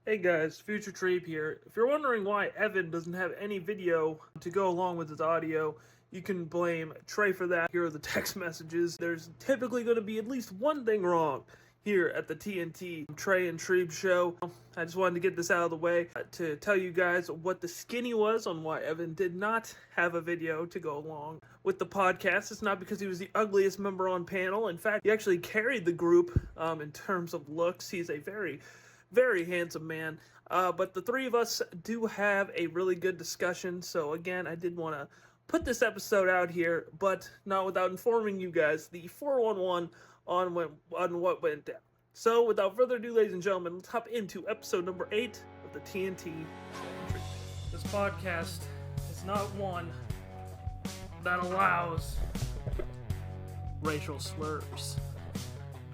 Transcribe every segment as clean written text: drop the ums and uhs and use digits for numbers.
Hey guys, Future Treeb here. If you're wondering why Evan doesn't have any video to go along with his audio, you can blame Trey for that. Here are the text messages. There's typically going to be at least one thing wrong here at the TNT Trey and Treeb show. I just wanted to get this out of the way to tell you guys what the skinny was on why Evan did not have a video to go along with the podcast. It's not because he was the ugliest member on panel. In fact, he actually carried the group in terms of looks. He's a very handsome man. But the three of us do have a really good discussion. So again, I did want to put this episode out here, but not without informing you guys the 411 on what went down. So without further ado, ladies and gentlemen, let's hop into episode number 8 of the TNT. This podcast is not one that allows racial slurs,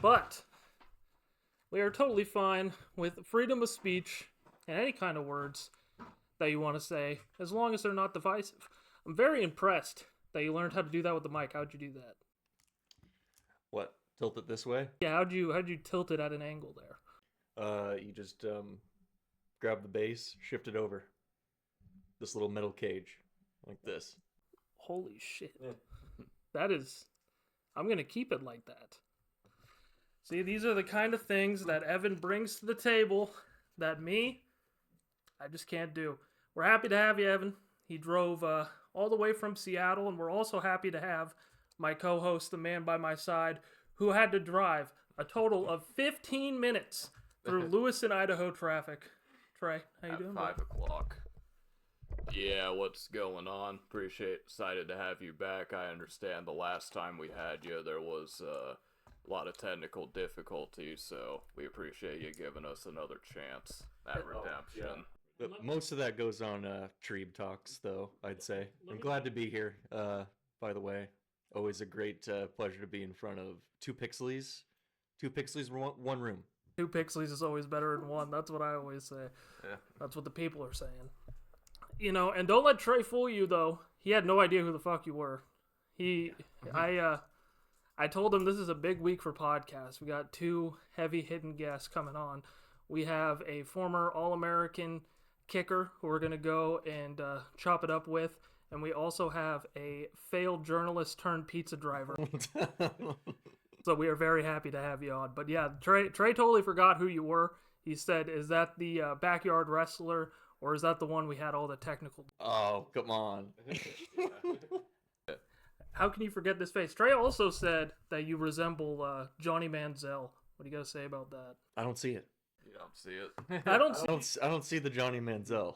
but we are totally fine with freedom of speech and any kind of words that you want to say, as long as they're not divisive. I'm very impressed that you learned how to do that with the mic. How'd you do that? What? Tilt it this way? Yeah, how'd you tilt it at an angle there? You just grab the base, shift it over. This little metal cage, like this. Holy shit. Yeah. That is... I'm gonna keep it like that. See, these are the kind of things that Evan brings to the table that I just can't do. We're happy to have you, Evan. He drove all the way from Seattle, and we're also happy to have my co-host, the man by my side, who had to drive a total of 15 minutes through Lewiston, Idaho traffic. Trey, how you doing? 5 o'clock. Yeah, what's going on? Excited to have you back. I understand the last time we had you, there was a lot of technical difficulties, so we appreciate you giving us another chance at redemption. Yeah. Most of that goes on Treeb Talks, though, I'd say. I'm glad to be here, by the way. Always a great pleasure to be in front of two Pixleys. Two Pixleys, one room. Two Pixleys is always better than one. That's what I always say. Yeah. That's what the people are saying. You know, and don't let Trey fool you, though. He had no idea who the fuck you were. I told him this is a big week for podcasts. We got two heavy-hitting guests coming on. We have a former All-American kicker who we're going to go and chop it up with. And we also have a failed journalist turned pizza driver. So we are very happy to have you on. But yeah, Trey totally forgot who you were. He said, is that the backyard wrestler, or is that the one we had all the technical... Oh, come on. How can you forget this face? Trey also said that you resemble Johnny Manziel. What do you got to say about that? I don't see it. You don't see it? I don't see the Johnny Manziel.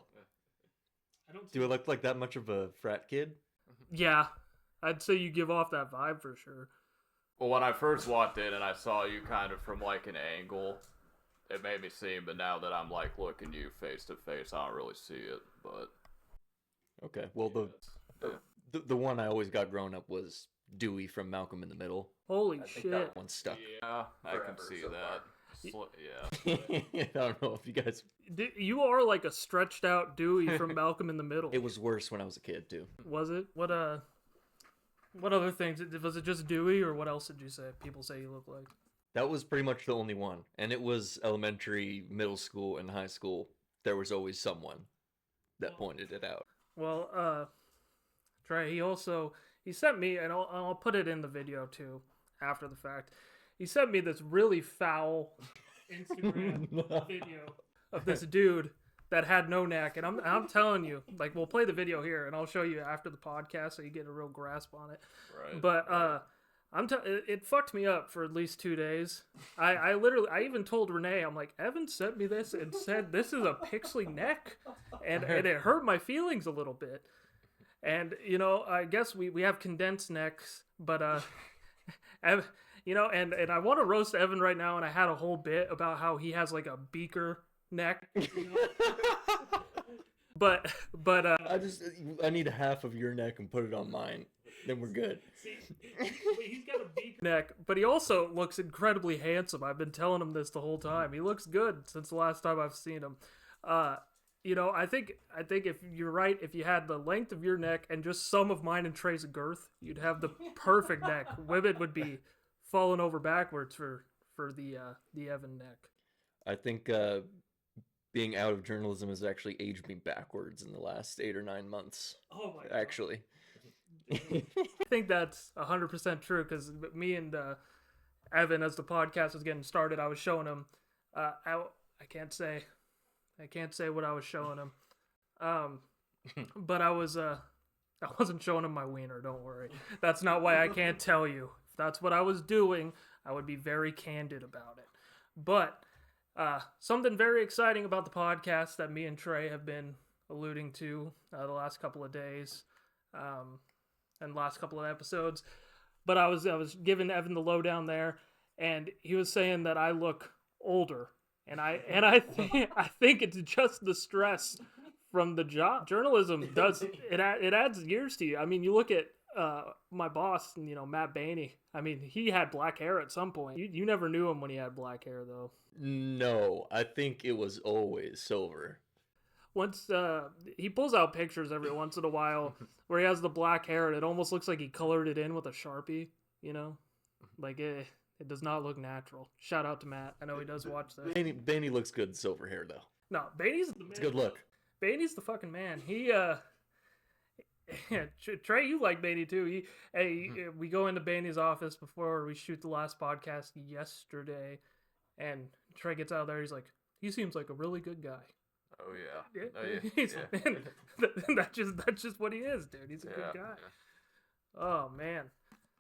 Do I look like that much of a frat kid? Yeah, I'd say you give off that vibe for sure. Well, when I first walked in and I saw you kind of from like an angle, it made me seem, but now that I'm like looking you face to face, I don't really see it, but... Okay, well, the one I always got growing up was Dewey from Malcolm in the Middle. Holy shit. That one stuck. Yeah, I can see that. Yeah. I don't know if you guys... You are like a stretched out Dewey from Malcolm in the Middle. It was worse when I was a kid, too. Was it? What other things? Was it just Dewey, or what else did you say? People say you look like? That was pretty much the only one. And it was elementary, middle school, and high school. There was always someone that pointed it out. Well, Trey, he sent me, and I'll put it in the video, too, after the fact. He sent me this really foul Instagram video of this dude that had no neck, and I'm telling you, like, we'll play the video here, and I'll show you after the podcast so you get a real grasp on it. Right. But it fucked me up for at least 2 days. I even told Renee, I'm like, Evan sent me this and said this is a Pixley neck, and it hurt my feelings a little bit. And you know, I guess we have condensed necks, but you know, and I want to roast Evan right now, and I had a whole bit about how he has like a beaker neck. You know? but I need half of your neck and put it on mine. Then we're good. See, he's got a beaker neck, but he also looks incredibly handsome. I've been telling him this the whole time. He looks good since the last time I've seen him. You know, I think if you're right, if you had the length of your neck and just some of mine and Trey's girth, you'd have the perfect neck. Women would be falling over backwards for the Evan neck. I think being out of journalism has actually aged me backwards in the last 8 or 9 months. Oh my god. Actually. I think that's 100% true, because me and Evan, as the podcast was getting started, I was showing him. I can't say what I was showing him, but I wasn't showing him my wiener. Don't worry, that's not why I can't tell you. If that's what I was doing, I would be very candid about it. But something very exciting about the podcast that me and Trey have been alluding to the last couple of days. And last couple of episodes, but I was giving Evan the lowdown there, and he was saying that I look older, and I think it's just the stress from the job. Journalism does it adds years to you. I mean, you look at my boss, Matt Bainey. I mean, he had black hair at some point. You never knew him when he had black hair, though. No, I think it was always silver. Once he pulls out pictures every once in a while where he has the black hair, and it almost looks like he colored it in with a Sharpie, like it does not look natural. Shout out to Matt. I know he does watch this. Bainey looks good silver hair though. No, Bainey's the man. It's a good look. Bainey's the fucking man. He Trey, you like Bainey too. We go into Bainey's office before we shoot the last podcast yesterday, and Trey gets out there. He's like, he seems like a really good guy. Oh yeah. That's just what he is, dude. He's a good guy. Yeah. Oh man.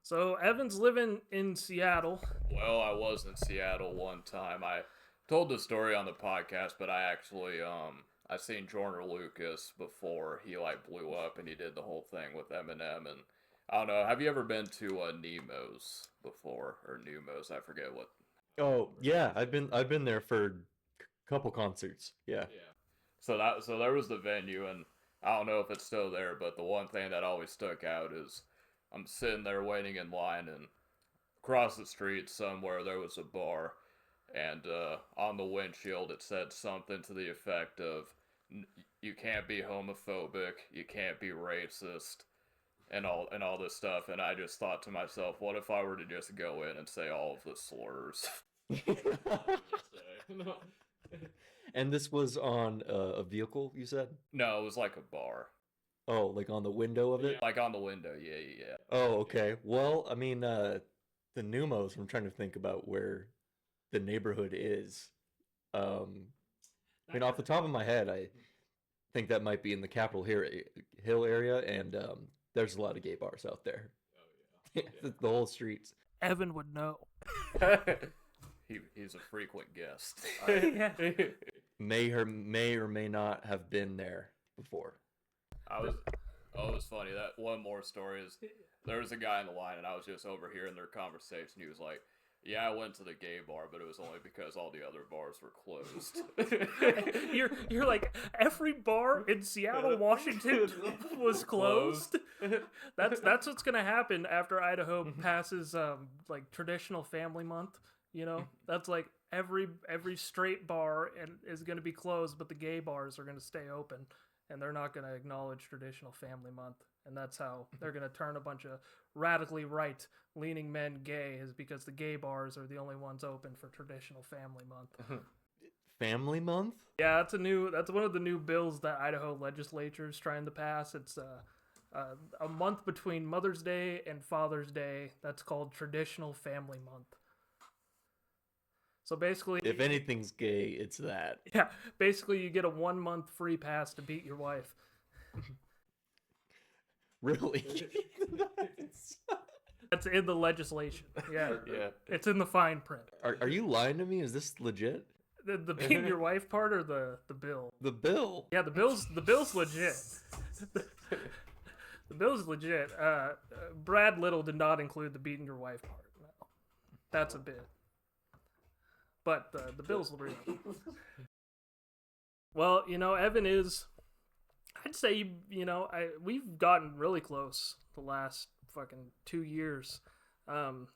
So Evan's living in Seattle. Well, I was in Seattle one time. I told the story on the podcast, but I actually I seen Jordan Lucas before he blew up, and he did the whole thing with Eminem. And I don't know. Have you ever been to Nemo's before, or Nemo's? I forget what. Oh yeah, I've been there for a couple concerts. Yeah. So there was the venue, and I don't know if it's still there, but the one thing that always stuck out is I'm sitting there waiting in line, and across the street somewhere there was a bar, and on the windshield it said something to the effect of, "You can't be homophobic, you can't be racist," and all this stuff. And I just thought to myself, what if I were to just go in and say all of the slurs? And this was on a vehicle, you said? No, it was like a bar. Oh, like on the window of it? Like on the window, yeah. Oh, okay. Well, I mean, the Numos, I'm trying to think about where the neighborhood is. I mean, off the top of my head, I think that might be in the Capitol Hill area, and there's a lot of gay bars out there. Oh, yeah. The whole streets. Evan would know. He's a frequent guest. Yeah. May or may not have been there before. It was funny. That one more story is, there was a guy in the line, and I was just overhearing their conversation. He was like, "Yeah, I went to the gay bar, but it was only because all the other bars were closed." You're like, every bar in Seattle, Washington was closed. That's what's gonna happen after Idaho passes traditional family month. That's like every straight bar is gonna be closed, but the gay bars are gonna stay open, and they're not gonna acknowledge traditional family month. And that's how they're going to turn a bunch of radically right-leaning men gay, is because the gay bars are the only ones open for traditional family month. Family month? Yeah, that's one of the new bills that Idaho legislature is trying to pass. It's a month between Mother's Day and Father's Day. That's called Traditional Family Month. So basically, if anything's gay, it's that. Yeah, basically you get a 1 month free pass to beat your wife. Really? That's in the legislation. Yeah. Yeah. It's in the fine print. Are you lying to me? Is this legit? The beating your wife part, or the bill? The bill? Yeah, the bill's legit. The bill's legit. Brad Little did not include the beating your wife part. No. That's a bit. But the bill's real. Well, Evan is... I'd say, we've gotten really close the last fucking 2 years. And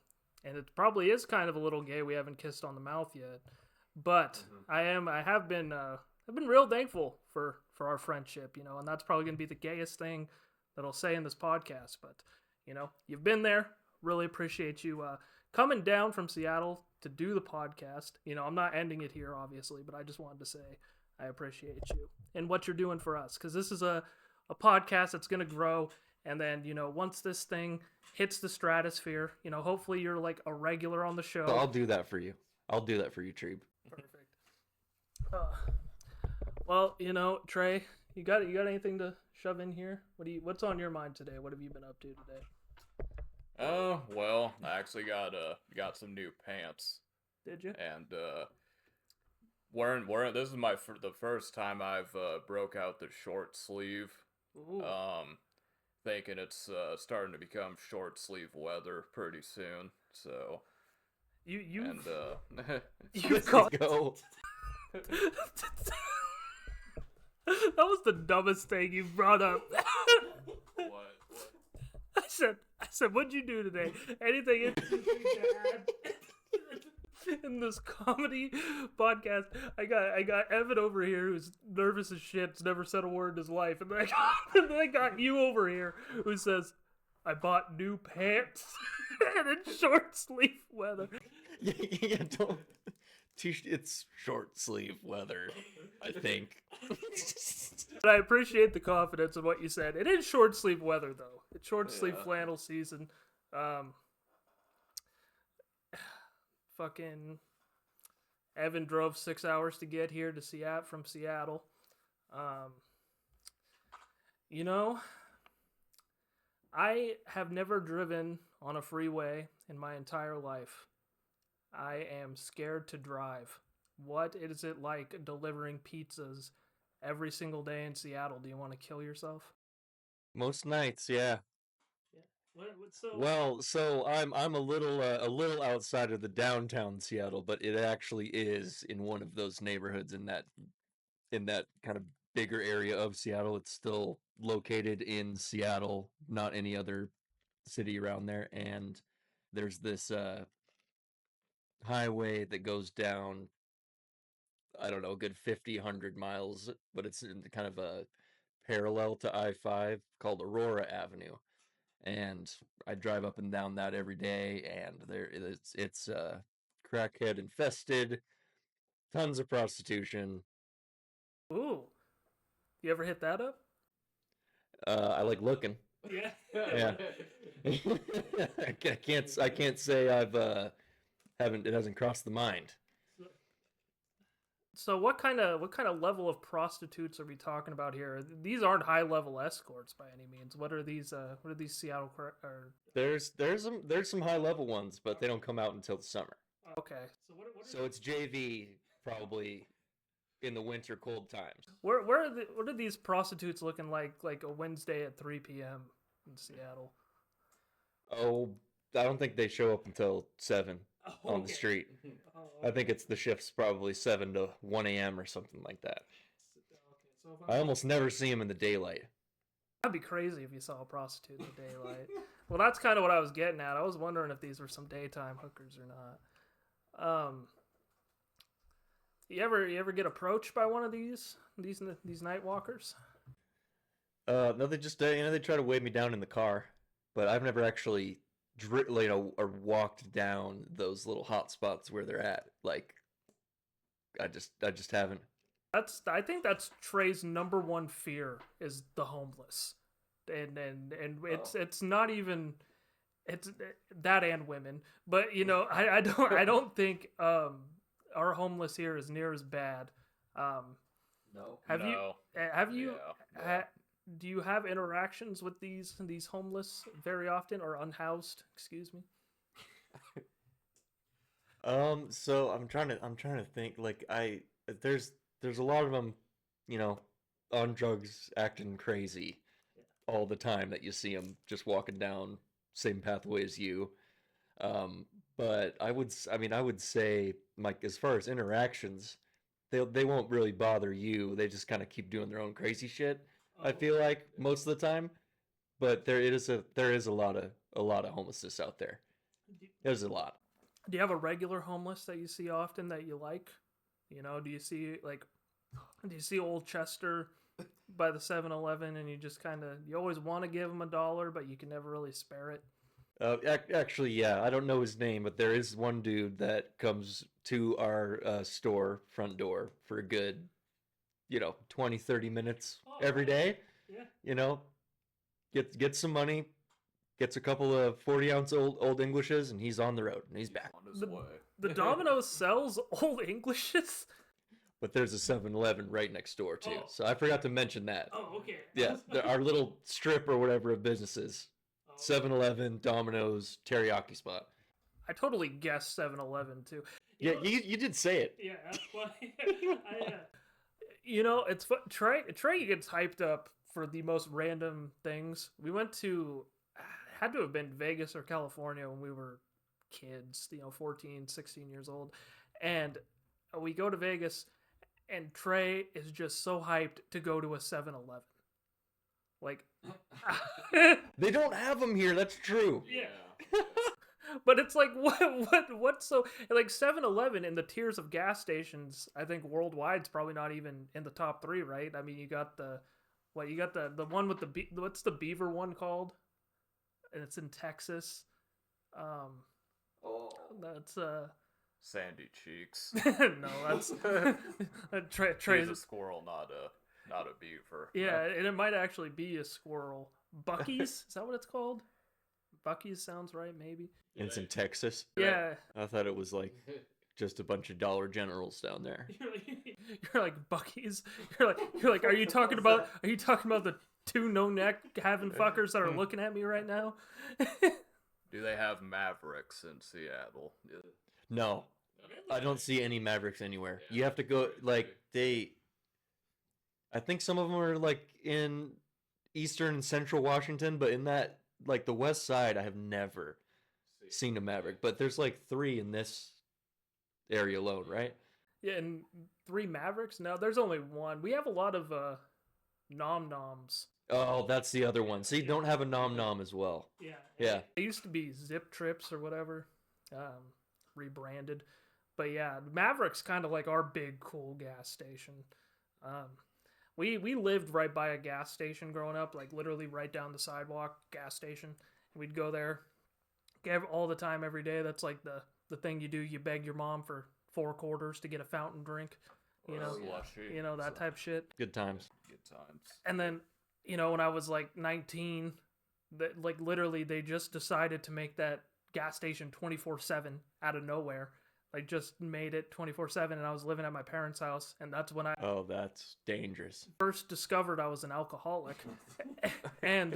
it probably is kind of a little gay. We haven't kissed on the mouth yet. But I've been real thankful for our friendship, and that's probably going to be the gayest thing that I'll say in this podcast. But, you've been there. Really appreciate you coming down from Seattle to do the podcast. I'm not ending it here, obviously, but I just wanted to say I appreciate you and what you're doing for us, because this is a podcast that's going to grow. And then, once this thing hits the stratosphere, hopefully you're like a regular on the show. So I'll do that for you. I'll do that for you, Treeb. Perfect. Well, Trey, you got anything to shove in here? What's on your mind today? What have you been up to today? Oh, well, I actually got some new pants. Did you? And wearing this is the first time I've broke out the short sleeve. Ooh. Thinking it's starting to become short sleeve weather pretty soon. So you Go. That was the dumbest thing you brought up. what? I said, what'd you do today? Anything interesting to add? In this comedy podcast, I got Evan over here who's nervous as shit's never said a word in his life, and then I got you over here who says, I bought new pants and in short sleeve weather. Yeah, don't. It's short sleeve weather, I think. But I appreciate the confidence of what you said. It is short sleeve weather, though. It's short sleeve flannel season. Fucking Evan drove 6 hours to get here to from Seattle. I have never driven on a freeway in my entire life. I am scared to drive. What is it like delivering pizzas every single day in Seattle? Do you want to kill yourself? Most nights, yeah. So... Well, so I'm a little outside of the downtown Seattle, but it actually is in one of those neighborhoods in that kind of bigger area of Seattle. It's still located in Seattle, not any other city around there. And there's this highway that goes down, I don't know, a good 50, 100 miles, but it's in kind of a parallel to I-5 called Aurora Avenue. And I drive up and down that every day, and it's crackhead infested, tons of prostitution. Ooh, you ever hit that up? I like looking. Yeah. Yeah. I can't say it hasn't crossed the mind. So what kind of level of prostitutes are we talking about here? These aren't high level escorts by any means. What are these Seattle or There's some high level ones, but they don't come out until the summer. Okay. So it's JV probably in the winter cold times. What are these prostitutes looking like a Wednesday at 3 p.m. in Seattle? Oh, I don't think they show up until 7 on the street. Okay. I think it's the shift's probably 7 to 1 a.m. or something like that. So I almost never see them in the daylight. That'd be crazy if you saw a prostitute in the daylight. Well, that's kind of what I was getting at. I was wondering if these were some daytime hookers or not. You ever get approached by one of these night walkers? No, they just they try to weigh me down in the car, but I've never actually or walked down those little hot spots where they're at. Like, I just haven't. I think that's Trey's number one fear is the homeless, and it's not even it's that and women, but I don't think our homeless here is near as bad. No. Have you Yeah. do you have interactions with these homeless very often, or unhoused? Excuse me. So I'm trying to think. Like there's a lot of them, on drugs, acting crazy all the time that you see them just walking down same pathway as you. But I would say, like, as far as interactions, they won't really bother you. They just kind of keep doing their own crazy shit. I feel like most of the time, but there is a lot of homelessness out there. There's a lot. Do you have a regular homeless that you see often that you like? Do you see old Chester by the 7-Eleven and you always want to give him $1, but you can never really spare it? Actually, yeah, I don't know his name, but there is one dude that comes to our store front door for a good 20, 30 minutes every day. Yeah. Gets some money, gets a couple of 40-ounce old Englishes, and he's on the road, and he's back. On his way. The Domino's sells Old Englishes? But there's a 7-Eleven right next door, too. Oh. So I forgot to mention that. Oh, okay. Yeah, our little strip or whatever of businesses. 7-Eleven, Domino's, teriyaki spot. I totally guessed 7-Eleven, too. Yeah, you did say it. Yeah, that's funny. It's fun. Trey gets hyped up for the most random things. We went to, had to have been Vegas or California when we were kids, 14, 16 years old. And we go to Vegas, and Trey is just so hyped to go to a 7-Eleven. Like, they don't have them here. That's true. Yeah. But it's like, what's so, like 7-Eleven in the tiers of gas stations, I think worldwide is probably not even in the top 3, right? I mean, you got the one with what's the beaver one called? And it's in Texas. That's Sandy Cheeks. No, that's Trey's He's a squirrel, not a beaver. Yeah, and it might actually be a squirrel. Bucky's? Is that what it's called? Bucky's sounds right, maybe. And it's in Texas. Yeah. I thought it was like just a bunch of Dollar Generals down there. You're like Bucky's. You're like, are you talking about the 2 no-neck having fuckers that are looking at me right now? Do they have Mavericks in Seattle? No. I don't see any Mavericks anywhere. You have to go, I think some of them are like in eastern and central Washington, but in that, like the west side, I have never seen a Maverick. But there's like 3 in this area alone, right? Yeah, and 3 Mavericks? No, there's only 1. We have a lot of nom-noms. Oh, that's the other one. See, don't have a nom-nom as well. Yeah. They used to be Zip Trips or whatever, rebranded. But yeah, Maverick's kind of like our big, cool gas station. We lived right by a gas station growing up, like literally right down the sidewalk, gas station. And we'd go there all the time, every day. That's like the thing you do. You beg your mom for 4 quarters to get a fountain drink, that type shit. Good times. And then, when I was like 19, that like literally they just decided to make that gas station 24/7 out of nowhere. Like just made it 24/7, and I was living at my parents' house, and that's when I that's dangerous. First discovered I was an alcoholic. and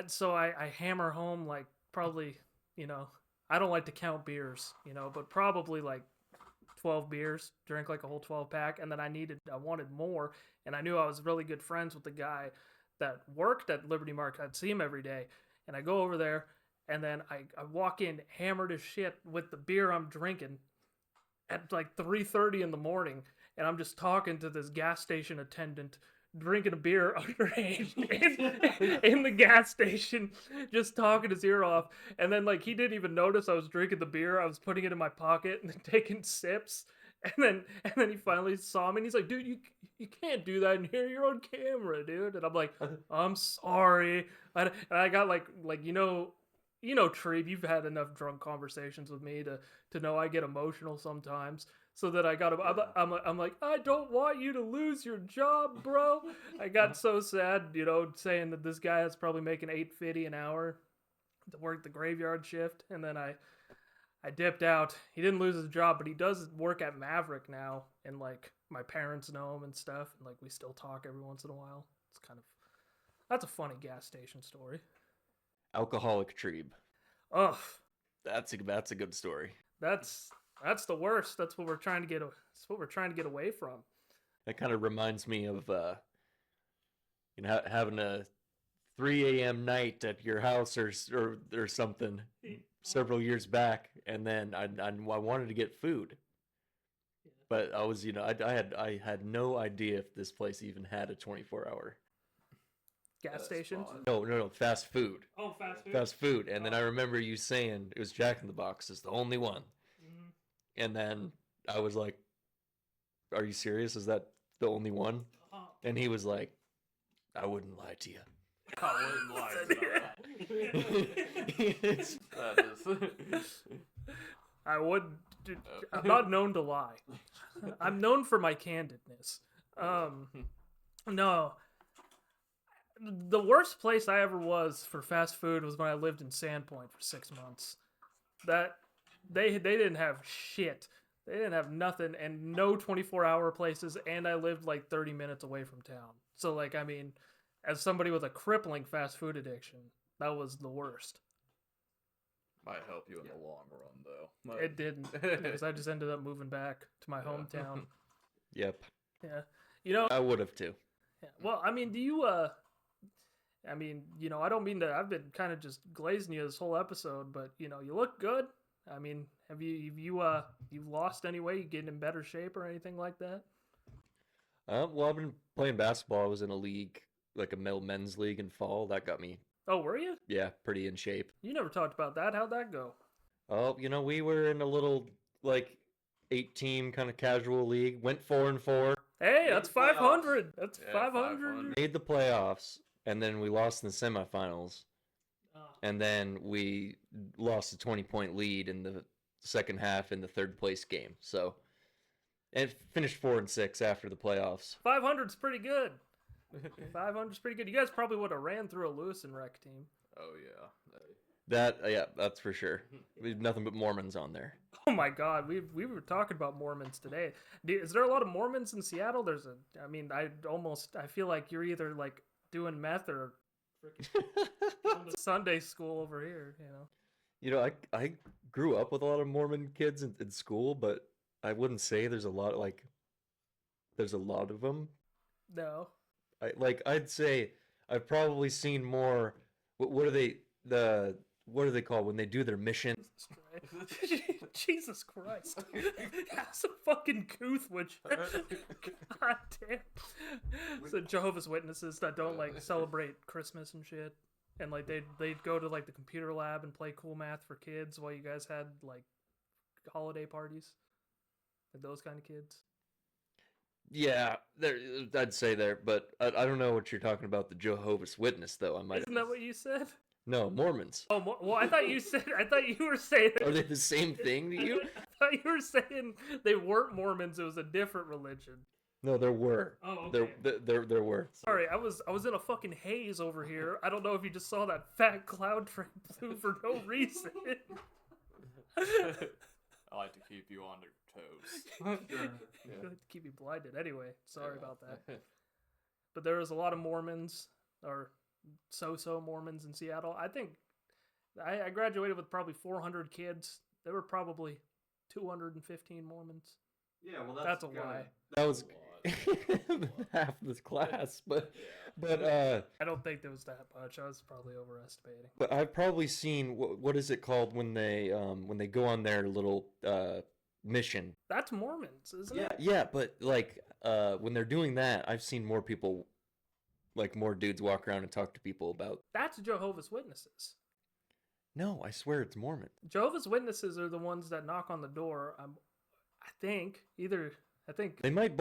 so I hammer home like probably, I don't like to count beers, but probably like 12 beers, drank like a whole 12 pack, and then I wanted more, and I knew I was really good friends with the guy that worked at Liberty Market. I'd see him every day, and I go over there, and then I walk in hammered as shit with the beer I'm drinking at like 3:30 in the morning, and I'm just talking to this gas station attendant, drinking a beer underage in the gas station, just talking his ear off. And then like he didn't even notice I was drinking the beer. I was putting it in my pocket and then taking sips. And then he finally saw me, and he's like, "Dude, you can't do that in here. You're on camera, dude." And I'm like, "I'm sorry." And I got like Treeb, you've had enough drunk conversations with me to know I get emotional sometimes. So that I'm like, "I don't want you to lose your job, bro." I got so sad, saying that this guy is probably making $8.50 an hour to work the graveyard shift, and then I dipped out. He didn't lose his job, but he does work at Maverick now, and like my parents know him and stuff, and like we still talk every once in a while. That's a funny gas station story. Alcoholic Treeb. Ugh. That's a good story. That's the worst. That's what we're trying to get away from. That kind of reminds me of having a 3 a.m. night at your house or something several years back, and then I wanted to get food, but I was I had no idea if this place even had a 24-hour gas station. No, fast food. Oh, fast food. Fast food, and then I remember you saying it was Jack in the Box is the only one, and then I was like, "Are you serious? Is that the only one?" And he was like, "I wouldn't lie to you." I wouldn't lie to that. I would. I'm not known to lie. I'm known for my candidness. No. The worst place I ever was for fast food was when I lived in Sandpoint for 6 months. That they didn't have shit. They didn't have nothing and no 24-hour places, and I lived like 30 minutes away from town. So like, I mean, as somebody with a crippling fast food addiction, that was the worst. Might help you in the long run, though. It didn't, because I just ended up moving back to my hometown. Yep. Yeah. You know, I would have too. yeah. Well, I mean, do you I mean, you know, I don't mean to, I've been kind of just glazing you this whole episode, but you know, you look good. I mean, have you've lost any weight? You getting in better shape or anything like that? Well, I've been playing basketball. I was in a league, like a men's league in fall. That got me, Oh, were you? yeah, pretty in shape. You never talked about that. How'd that go? Oh, you know, we were in a little like 8-team kind of casual league. Went 4-4, Hey, Made that's the playoffs. 500. That's Yeah, 500. 500. made the playoffs, and then we lost in the semifinals. And then we lost a 20-point lead in the second half in the third place game. So, and finished 4-6 after the playoffs. 500's pretty good. 500's pretty good. You guys probably would have ran through a Lewis and Rec team. Oh, yeah. Yeah, that's for sure. We have nothing but Mormons on there. Oh my God, we were talking about Mormons today. Is there a lot of Mormons in Seattle? I mean, I feel like you're either like doing meth or going to Sunday school over here. You know. You know, I grew up with a lot of Mormon kids in school, but I wouldn't say there's a lot of them. No. I'd say I've probably seen more. What are they called when they do their mission? Jesus Christ. That's a fucking goof, which God damn. So Jehovah's Witnesses that don't like celebrate Christmas and shit. And like they'd go to like the computer lab and play cool math for kids while you guys had like holiday parties. Like those kind of kids. Yeah, I'd say there, but I don't know what you're talking about. The Jehovah's Witness, though. Isn't that what you said? No, Mormons. Oh, well, I thought you were saying. Are they the same thing to you? I thought you were saying they weren't Mormons. It was a different religion. No, there were. Oh, okay. There were. Sorry, I was in a fucking haze over here. I don't know if you just saw that fat cloud train blue for no reason. I like to keep you on your toes. Good to keep you blinded. Anyway, sorry about that. But there was a lot of Mormons, or so Mormons in Seattle. I think I graduated with probably 400 kids. There were probably 215 Mormons. Yeah, well, that's a lie. That was half this class, but I don't think there was that much. I was probably overestimating. But I've probably seen what is it called when they go on their little mission. That's Mormons, isn't it? Yeah, but like when they're doing that, I've seen more people, like more dudes walk around and talk to people about. That's Jehovah's Witnesses. No, I swear it's Mormon. Jehovah's Witnesses are the ones that knock on the door. I think They might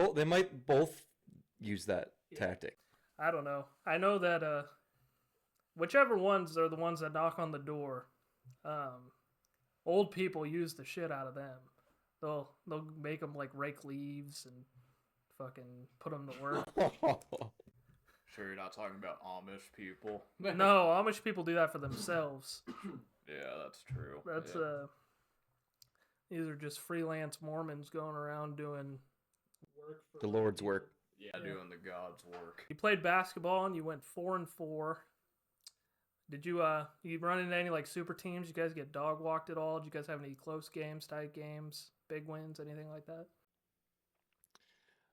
both use that tactic. I don't know. I know that whichever ones are the ones that knock on the door, old people use the shit out of them. They'll make them like rake leaves and fucking put them to work. Sure, you're not talking about Amish people. No, Amish people do that for themselves. Yeah, that's true. That's these are just freelance Mormons going around doing work for The Lord's work. Yeah, doing the God's work. You played basketball and you went 4-4. Did you run into any like super teams? You guys get dog walked at all? Did you guys have any close games, tight games, big wins, anything like that?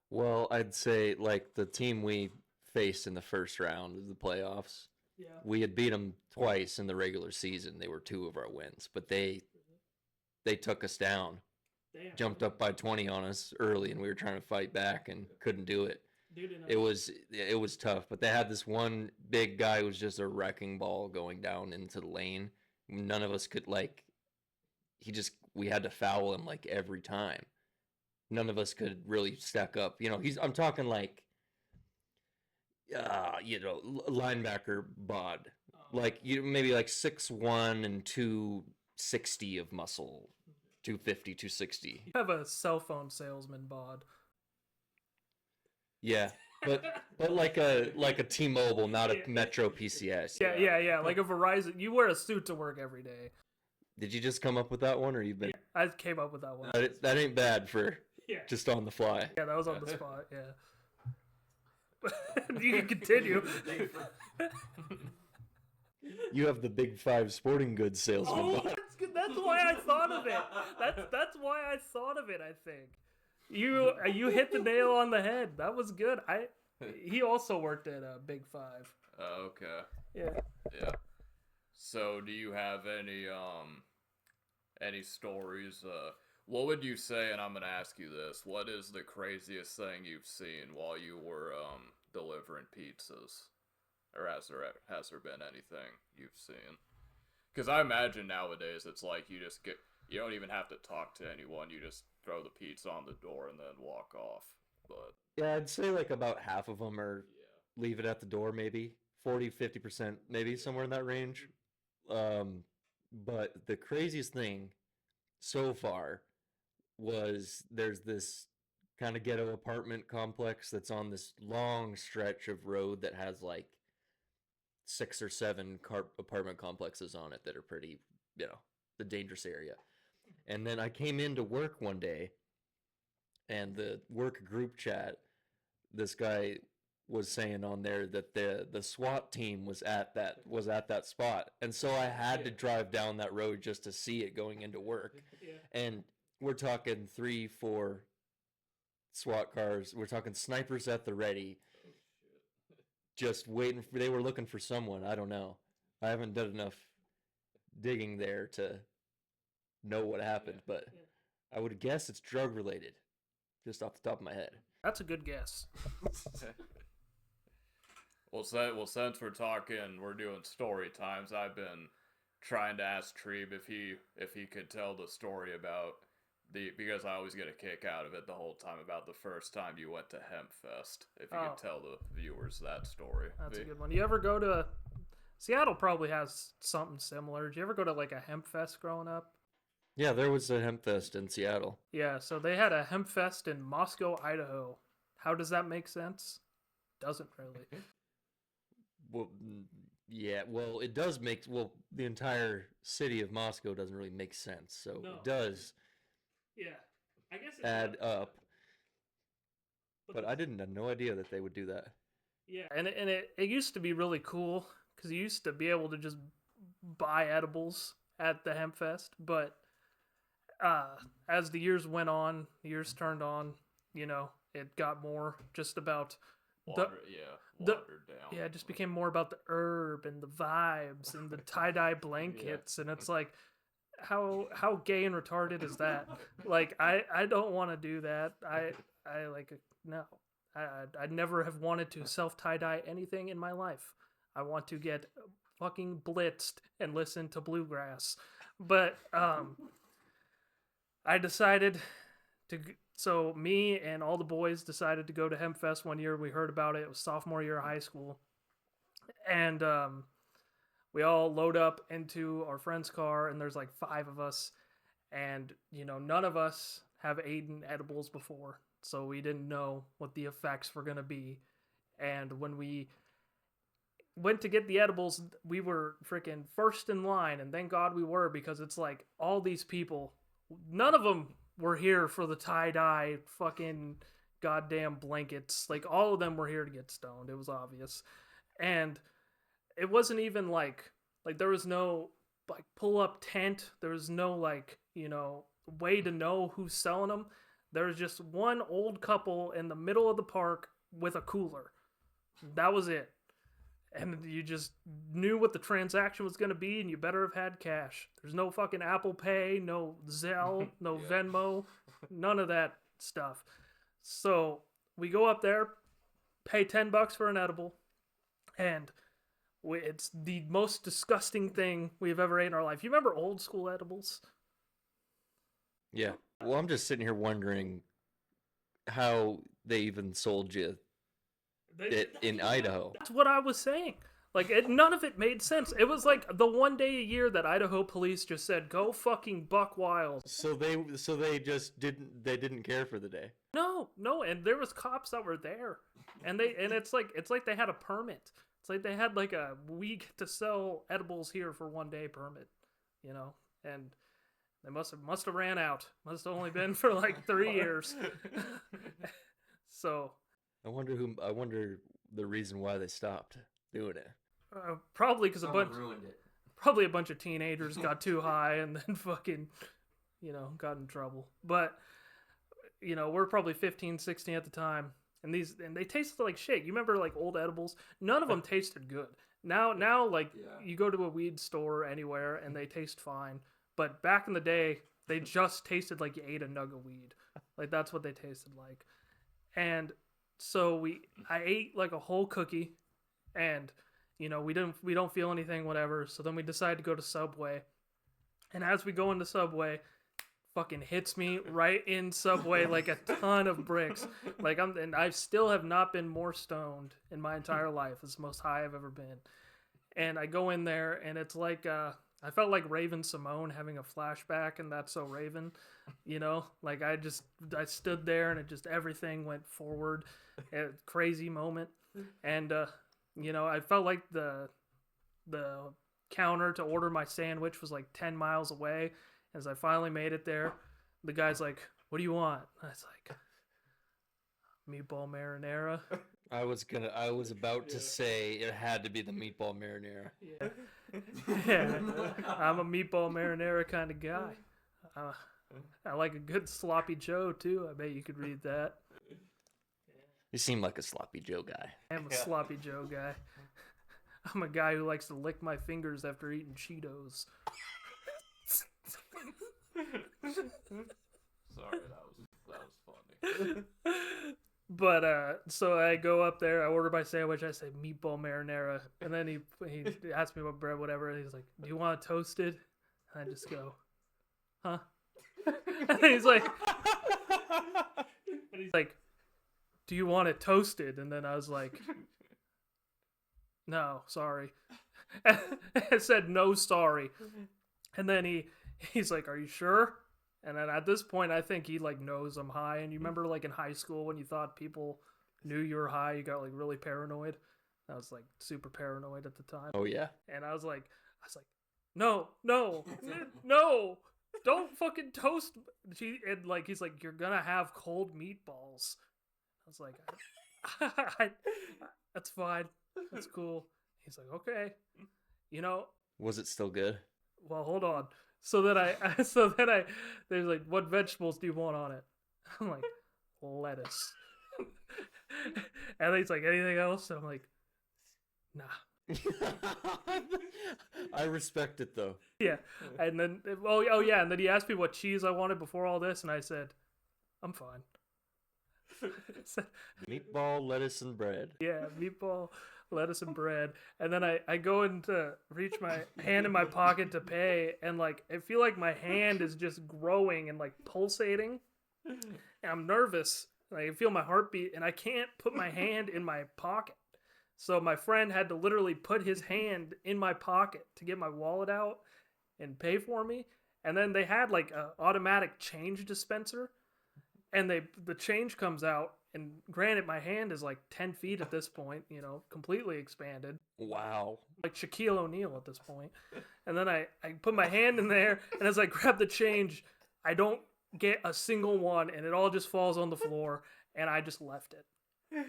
Well, I'd say like the team we faced in the first round of the playoffs. Yeah. We had beat them twice in the regular season. They were 2 of our wins, but they took us down. Damn. Jumped up by 20 on us early, and we were trying to fight back and couldn't do it. It was tough, but they had this one big guy who was just a wrecking ball going down into the lane. None of us could we had to foul him like every time. None of us could really stack up. You know, I'm talking like linebacker bod. Like maybe like 6'1" and 260 of muscle. 250, 260. You have a cell phone salesman bod. Yeah, but like a T-Mobile, not a Metro PCS. Yeah. Like a Verizon. You wear a suit to work every day. Did you just come up with that one, or you've been? Yeah, I came up with that one. That ain't bad for just on the fly. Yeah, that was on the spot. Yeah. You can continue. You have the Big Five sporting goods salesman. Oh, that's good. That's why I thought of it. That's why I thought of it. I think you hit the nail on the head. That was good. He also worked at Big Five. Okay. Yeah. Yeah. So, do you have any stories? What would you say? And I'm gonna ask you this: what is the craziest thing you've seen while you were delivering pizzas, or has there been anything you've seen? Because I imagine nowadays it's like you don't even have to talk to anyone. You just throw the pizza on the door and then walk off. But Yeah, I'd say like about half of them are leave it at the door, maybe 40-50%, maybe somewhere in that range. But the craziest thing so far was there's this kind of ghetto apartment complex that's on this long stretch of road that has like 6 or 7 apartment complexes on it that are pretty, the dangerous area. And then I came into work one day, and the work group chat, this guy was saying on there that the SWAT team was at that spot, and so I had to drive down that road just to see it going into work. And we're talking 3-4 SWAT cars. We're talking snipers at the ready, just waiting they were looking for someone. I don't know. I haven't done enough digging there to know what happened, but I would guess it's drug related, just off the top of my head. That's a good guess. Well, since we're doing story times. I've been trying to ask Treeb if he could tell the story about because I always get a kick out of it the whole time about the first time you went to Hempfest. If you could tell the viewers that story. That's a good one. You ever go to Seattle? Probably has something similar. Did you ever go to like a Hempfest growing up? Yeah, there was a Hempfest in Seattle. Yeah, so they had a Hempfest in Moscow, Idaho. How does that make sense? Doesn't really. Well, yeah, well, it does make, the entire city of Moscow doesn't really make sense, so it does I guess it add up. But I had no idea that they would do that. Yeah, and it used to be really cool, because you used to be able to just buy edibles at the Hempfest, but as the years went on, years turned on, it got more just about watered down. Yeah, it just became more about the herb and the vibes and the tie-dye blankets, and it's like, how gay and retarded is that? Like, I don't want to do that. No. I'd never have wanted to self-tie-dye anything in my life. I want to get fucking blitzed and listen to bluegrass. But I decided to... So me and all the boys decided to go to Hempfest one year. We heard about it. It was sophomore year of high school. And we all load up into our friend's car, and there's like 5 of us. And, none of us have eaten edibles before, so we didn't know what the effects were going to be. And when we went to get the edibles, we were freaking first in line, and thank God we were, because it's like all these people, none of them were here for the tie-dye fucking goddamn blankets. Like, all of them were here to get stoned. It was obvious. And it wasn't even like there was no like pull-up tent. There was no way to know who's selling them. There was just one old couple in the middle of the park with a cooler. That was it. And you just knew what the transaction was going to be, and you better have had cash. There's no fucking Apple Pay, no Zelle, no Venmo, none of that stuff. So we go up there, pay $10 for an edible, and it's the most disgusting thing we've ever ate in our life. You remember old school edibles? Yeah. Well, I'm just sitting here wondering how they even sold you it in Idaho. That's what I was saying. Like, none of it made sense. It was like the one day a year that Idaho police just said, "Go fucking buck wild." So they just didn't care for the day. No, and there was cops that were there, and it's like they had a permit. It's like they had like a week to sell edibles here for 1 day permit, and they must have ran out. Must have only been for like 3 years. So I wonder the reason why they stopped doing it. probably because ruined it. probably a bunch of teenagers got too high and then fucking, got in trouble. But, we're probably 15, 16 at the time. And they tasted like shit. You remember like old edibles? None of them tasted good. Now like you go to a weed store anywhere and they taste fine. But back in the day, they just tasted like you ate a nug of weed. Like that's what they tasted like. And so I ate like a whole cookie and we don't feel anything, whatever. So then we decide to go to Subway. And as we go into Subway, fucking hits me right in Subway like a ton of bricks. Like and I still have not been more stoned in my entire life. It's the most high I've ever been. And I go in there and it's like I felt like Raven Simone having a flashback and That's So Raven, like I stood there and everything went forward. A crazy moment. And I felt like the counter to order my sandwich was like 10 miles away. As I finally made it there, the guy's like, "What do you want?" I was like, "Meatball marinara." I was about to say it had to be the meatball marinara. Yeah, I'm a meatball marinara kind of guy. I like a good sloppy Joe too. I bet you could read that. You seem like a sloppy Joe guy. I'm a sloppy Joe guy. I'm a guy who likes to lick my fingers after eating Cheetos. Sorry, that was funny. But so I go up there, I order my sandwich, I say meatball marinara, and then he asks me what bread, whatever, and he's like, "Do you want it toasted?" And I just go, "Huh?" And then he's like, "Do you want it toasted?" And then I was like, "No, sorry." I said, "No, sorry." And then he's like, "Are you sure?" And then at this point, I think he like knows I'm high. And you remember like in high school when you thought people knew you were high, you got like really paranoid. I was like super paranoid at the time. Oh yeah. And I was like, no, don't fucking toast. And like he's like, "You're gonna have cold meatballs." I was like, "That's fine, that's cool." He's like, "Okay, Was it still good? Well, hold on." So then there's like, "What vegetables do you want on it?" I'm like, "Lettuce." And then he's like, "Anything else?" And I'm like, "Nah." I respect it though. Yeah. And then, oh yeah. And then he asked me what cheese I wanted before all this. And I said, "I'm fine." Meatball, lettuce, and bread. Yeah, meatball, lettuce, and bread. And then I go in to reach my hand in my pocket to pay, and like I feel like my hand is just growing and like pulsating. And I'm nervous. Like, I feel my heartbeat, and I can't put my hand in my pocket. So my friend had to literally put his hand in my pocket to get my wallet out and pay for me. And then they had like an automatic change dispenser. And the change comes out, and granted, my hand is like 10 feet at this point, completely expanded. Wow. Like Shaquille O'Neal at this point. And then I put my hand in there, and as I grab the change, I don't get a single one, and it all just falls on the floor, and I just left it.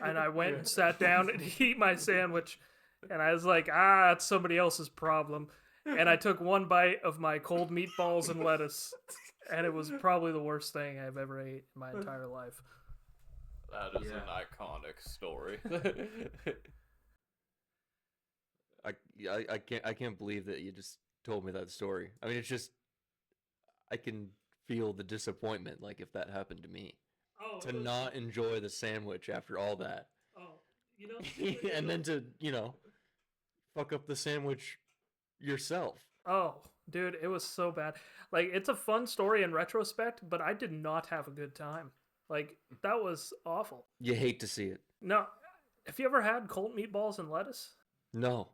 And I went and sat down and ate my sandwich, and I was like, it's somebody else's problem. And I took one bite of my cold meatballs and lettuce. And it was probably the worst thing I've ever ate in my entire life. That is an iconic story. I can't believe that you just told me that story. I mean, it's just I can feel the disappointment, like if that happened to me, to not enjoy the sandwich after all that. And then to fuck up the sandwich yourself. Oh, dude, it was so bad. Like, it's a fun story in retrospect, but I did not have a good time. Like, that was awful. You hate to see it. No, have you ever had cold meatballs and lettuce? No.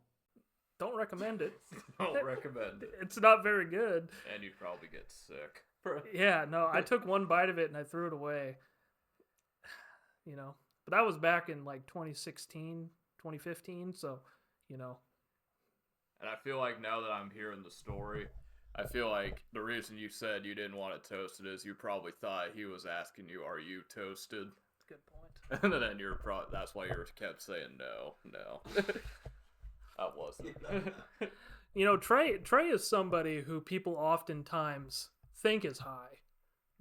Don't recommend it. Don't recommend it. It's not very good. And you'd probably get sick. Yeah, no, I took one bite of it and I threw it away. You know, but that was back in like 2016, 2015, so, you know. And I feel like now that I'm hearing the story, I feel like the reason you said you didn't want it toasted is you probably thought he was asking you, are you toasted? That's a good point. And then that's why you kept saying no. I wasn't. You know, Trey is somebody who people oftentimes think is high,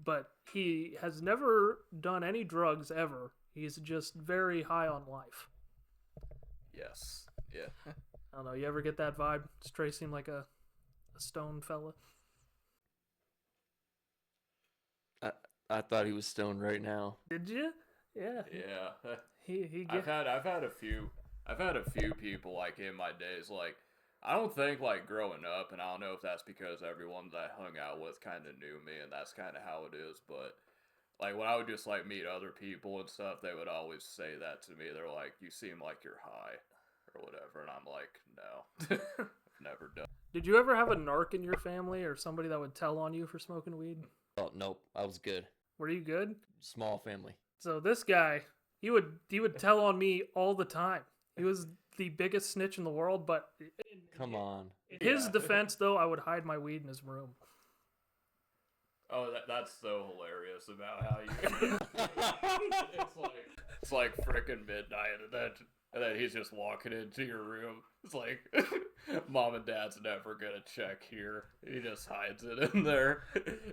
but he has never done any drugs ever. He's just very high on life. Yes. Yeah. I don't know, you ever get that vibe? Does Trey seem like a stone fella? I thought he was stoned right now. Did you? Yeah. Yeah. I've had a few people like in my days, like I don't think like growing up, and I don't know if that's because everyone that I hung out with kind of knew me and that's kind of how it is, but like when I would just like meet other people and stuff, they would always say that to me. They're like, you seem like you're high or whatever, and I'm like, no. I've never done. Did you ever have a narc in your family or somebody that would tell on you for smoking weed? Oh, nope. I was good. Were you good? Small family. So this guy, he would tell on me all the time. He was the biggest snitch in the world, but Come on. in his defense, though, I would hide my weed in his room. Oh, that's so hilarious about how you. it's like frickin' midnight, and then he's just walking into your room. It's like, mom and dad's never gonna check here. He just hides it in there.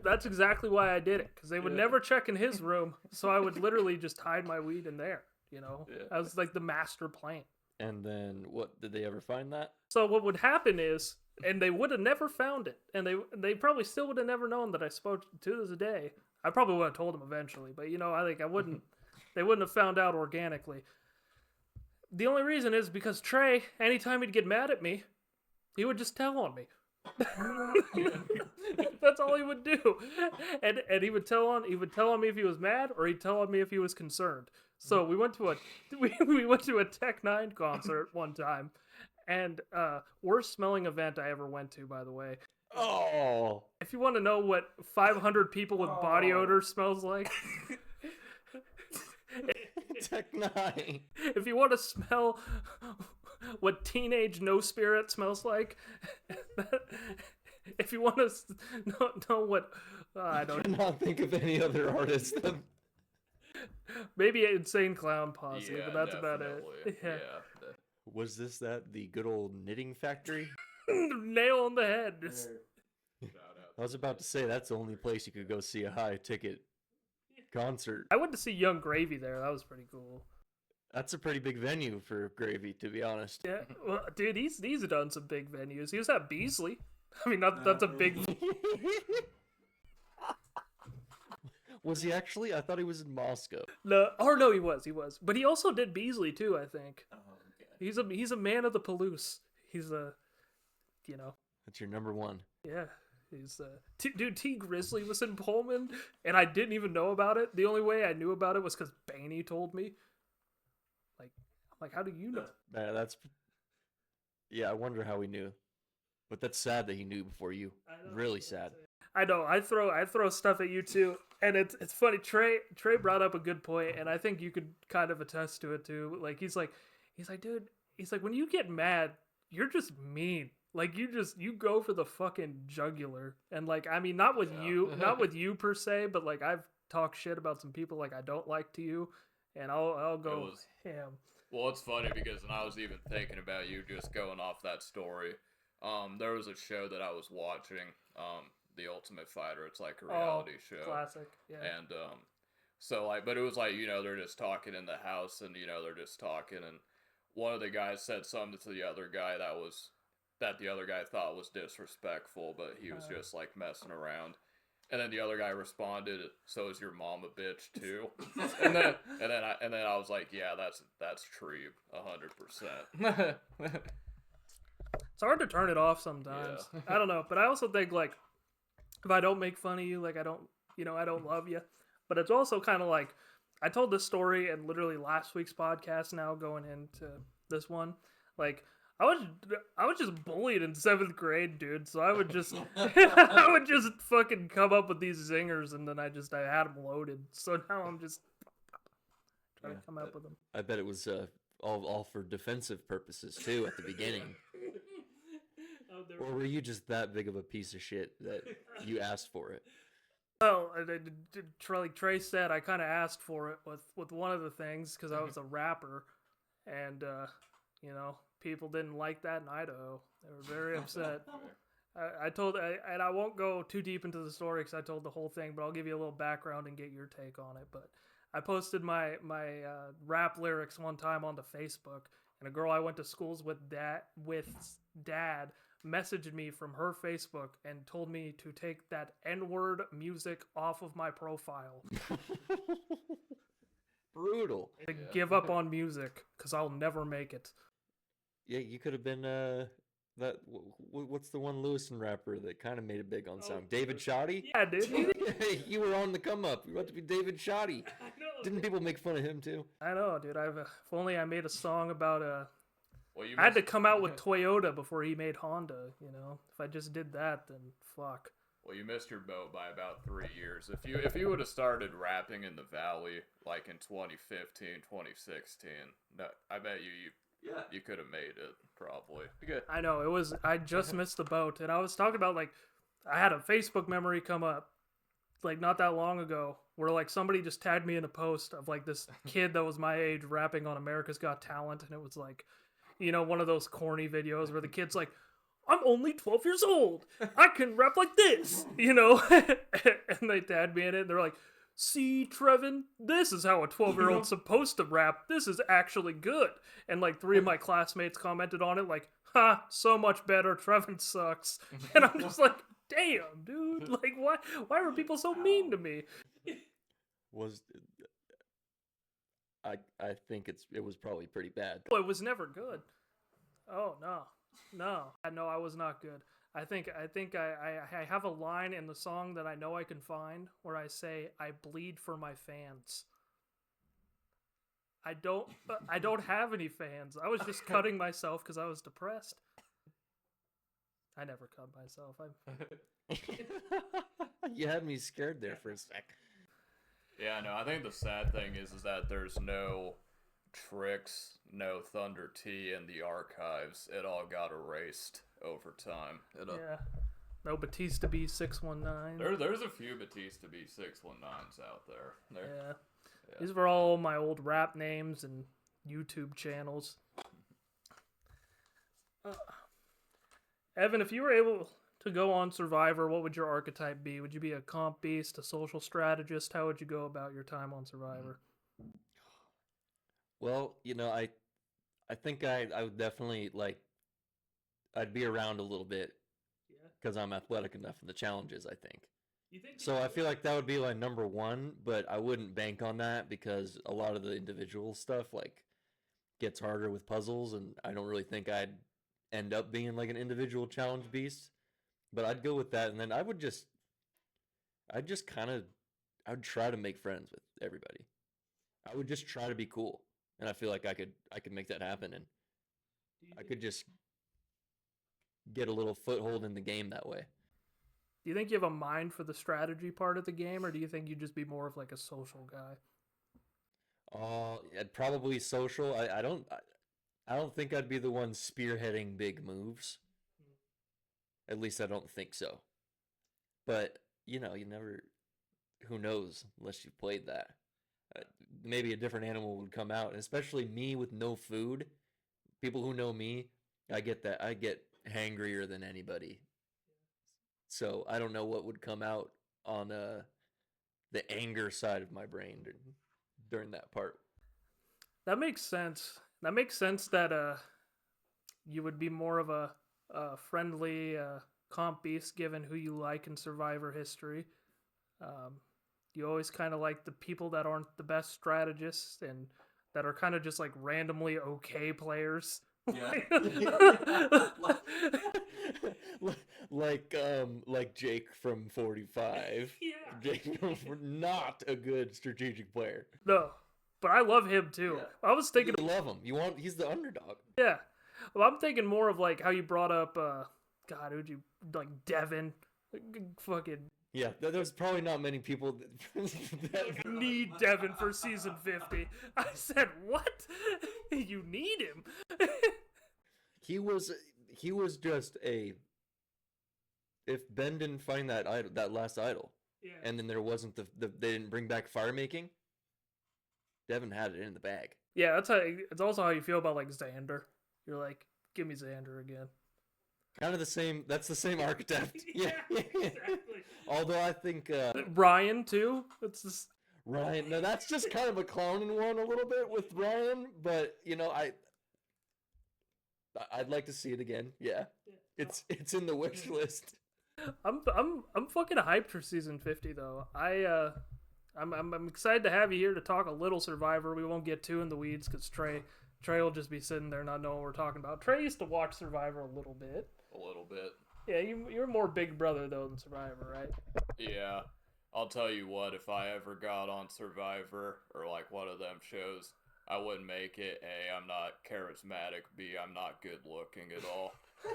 That's exactly why I did it, because they would never check in his room, so I would literally just hide my weed in there, you know? Yeah. That was like the master plan. And then what? Did they ever find that? So what would happen is, and they would have never found it, and they probably still would have never known that I spoke to this day. I probably would have told them eventually, but you know, I think I wouldn't. They wouldn't have found out organically. The only reason is because Trey, anytime he'd get mad at me, he would just tell on me. That's all he would do, and he would tell on me if he was mad, or he'd tell on me if he was concerned. So we went to a Tech Nine concert one time, and worst smelling event I ever went to, by the way. Oh. If you want to know what 500 people with body odor smells like. Tech 9. If you want to smell what teenage no spirit smells like, if you want to know what I don't cannot think of any other artist. Maybe Insane Clown Posse, Yeah, but that's about definitely. it. Yeah. Was this the good old knitting factory? Nail on the head. I was about to say that's the only place you could go see a high ticket concert. I went to see Young Gravy there. That was pretty cool. That's a pretty big venue for Gravy, to be honest. Yeah, well, dude, he's done some big venues. He was at Beasley. I mean, that's a big. Was he actually? I thought he was in Moscow. No, he was. But he also did Beasley too, I think. Oh, okay. He's a man of the Palouse. He's a, you know. That's your number one. Yeah. He's dude, T Grizzly was in Pullman, and I didn't even know about it. The only way I knew about it was because Baney told me. Like, I'm like, how do you know? Yeah, I wonder how he knew. But that's sad that he knew before you. Really sad. I know. I throw stuff at you too, and it's funny. Trey brought up a good point, and I think you could kind of attest to it too. Like he's like, dude, he's like, when you get mad, you're just mean. Like you go for the fucking jugular, and like I mean, not with you per se, but like I've talked shit about some people like I don't like to you, and I'll go ham. Well, it's funny because when I was even thinking about you just going off that story, there was a show that I was watching, The Ultimate Fighter. It's like a reality show. Classic, yeah. And so like, but it was like, you know, they're just talking in the house, and you know they're just talking, and one of the guys said something to the other guy that the other guy thought was disrespectful, but he was just like messing around. And then the other guy responded, "So is your mom a bitch too?" and then I was like, "Yeah, that's Treeb, 100%." It's hard to turn it off sometimes. Yeah. I don't know, but I also think like if I don't make fun of you, like I don't love you. But it's also kind of like I told this story in literally last week's podcast. Now going into this one, like I was just bullied in 7th grade, dude. So I would just I would just fucking come up with these zingers, and then I had them loaded. So now I'm just trying to come up with them. I bet it was all for defensive purposes too at the beginning. Or were you just that big of a piece of shit that you asked for it? Well, like Trey said, I kind of asked for it with one of the things because I was a rapper, and you know, people didn't like that in Idaho. They were very upset. And I won't go too deep into the story because I told the whole thing, but I'll give you a little background and get your take on it. But I posted my rap lyrics one time onto Facebook, and a girl I went to schools with dad messaged me from her Facebook and told me to take that N-word music off of my profile. Brutal. To give up on music because I'll never make it. Yeah, you could have been what's the one Lewiston rapper that kind of made it big on sound? David Shoddy? Yeah, dude. Hey, you were on the come up. You were about to be David Shoddy. I know. Didn't people make fun of him too? I know, dude. If only I made a song about Well, I had to come out with Toyota before he made Honda, you know? If I just did that, then fuck. Well, you missed your boat by about 3 years. If you would have started rapping in the Valley like in 2015, 2016, I bet you could have made it probably. I know, I just missed the boat, and I was talking about, like, I had a Facebook memory come up, like, not that long ago, where, like, somebody just tagged me in a post of, like, this kid that was my age rapping on America's Got Talent, and it was, like, you know, one of those corny videos where the kid's like, I'm only 12 years old. I can rap like this, you know? And they tagged me in it, and they're like, see, Trevin, this is how a 12-year-old's supposed to rap. This is actually good. And, like, 3 of my classmates commented on it, like, ha, so much better. Trevin sucks. And I'm just like, damn, dude. Like, why were people so mean to me? I think it was probably pretty bad. Well, it was never good. Oh, no. No, I was not good. I think I have a line in the song that I know I can find where I say, I bleed for my fans. I don't have any fans. I was just cutting myself because I was depressed. I never cut myself. You had me scared there for a sec. Yeah, no, I think the sad thing is that there's no tricks, no Thunder T in the archives. It all got erased over time. Yeah. No Batista B619. There's a few Batista B619s out there. Yeah. These were all my old rap names and YouTube channels. Evan, if you were able to go on Survivor, what would your archetype be? Would you be a comp beast, a social strategist? How would you go about your time on Survivor? Well, you know, I think I would definitely, like, I'd be around a little bit because I'm athletic enough for the challenges, I think. So I feel like that would be like number one, but I wouldn't bank on that because a lot of the individual stuff, like, gets harder with puzzles, and I don't really think I'd end up being like an individual challenge beast. But I'd go with that, and then I would try to make friends with everybody. I would just try to be cool, and I feel like I could make that happen, and I could just get a little foothold in the game that way. Do you think you have a mind for the strategy part of the game, or do you think you'd just be more of like a social guy? Probably social. I don't think I'd be the one spearheading big moves. At least I don't think so. But, you know, who knows unless you've played that. Maybe a different animal would come out, and especially me with no food. People who know me, I get that. I get hangrier than anybody. So I don't know what would come out on the anger side of my brain during that part. That makes sense. That makes sense that you would be more of a friendly comp beast given who you like in Survivor history. You always kind of like the people that aren't the best strategists and that are kind of just like randomly okay players. Yeah. like Jake from 45. Yeah. Jake not a good strategic player. No, but I love him too. Yeah. I was thinking, You love him. He's the underdog. yeah, Well, I'm thinking more of like how you brought up, God, who'd you like Devin? Fucking Yeah, there's probably not many people that need Devin for season 50. I said, what? You need him? he was just a. If Ben didn't find that idol, that last idol, Yeah. and then there wasn't they didn't bring back fire making, Devin had it in the bag. Yeah, that's how. It's also how you feel about like Xander. You're like, give me Xander again. Kind of the same. That's the same architect. Yeah, exactly. Although I think Ryan too. It's just Ryan. No, that's just kind of a clowning one a little bit with Ryan. But I'd like to see it again. Yeah, it's in the wish list. I'm fucking hyped for season 50 though. I'm excited to have you here to talk a little Survivor. We won't get too in the weeds because Trey will just be sitting there not knowing what we're talking about. Trey used to watch Survivor a little bit. A little bit. Yeah, you're more Big Brother though than Survivor, right? Yeah. I'll tell you what, if I ever got on Survivor or like one of them shows, I wouldn't make it. A, I'm not charismatic. B, I'm not good looking at all. Or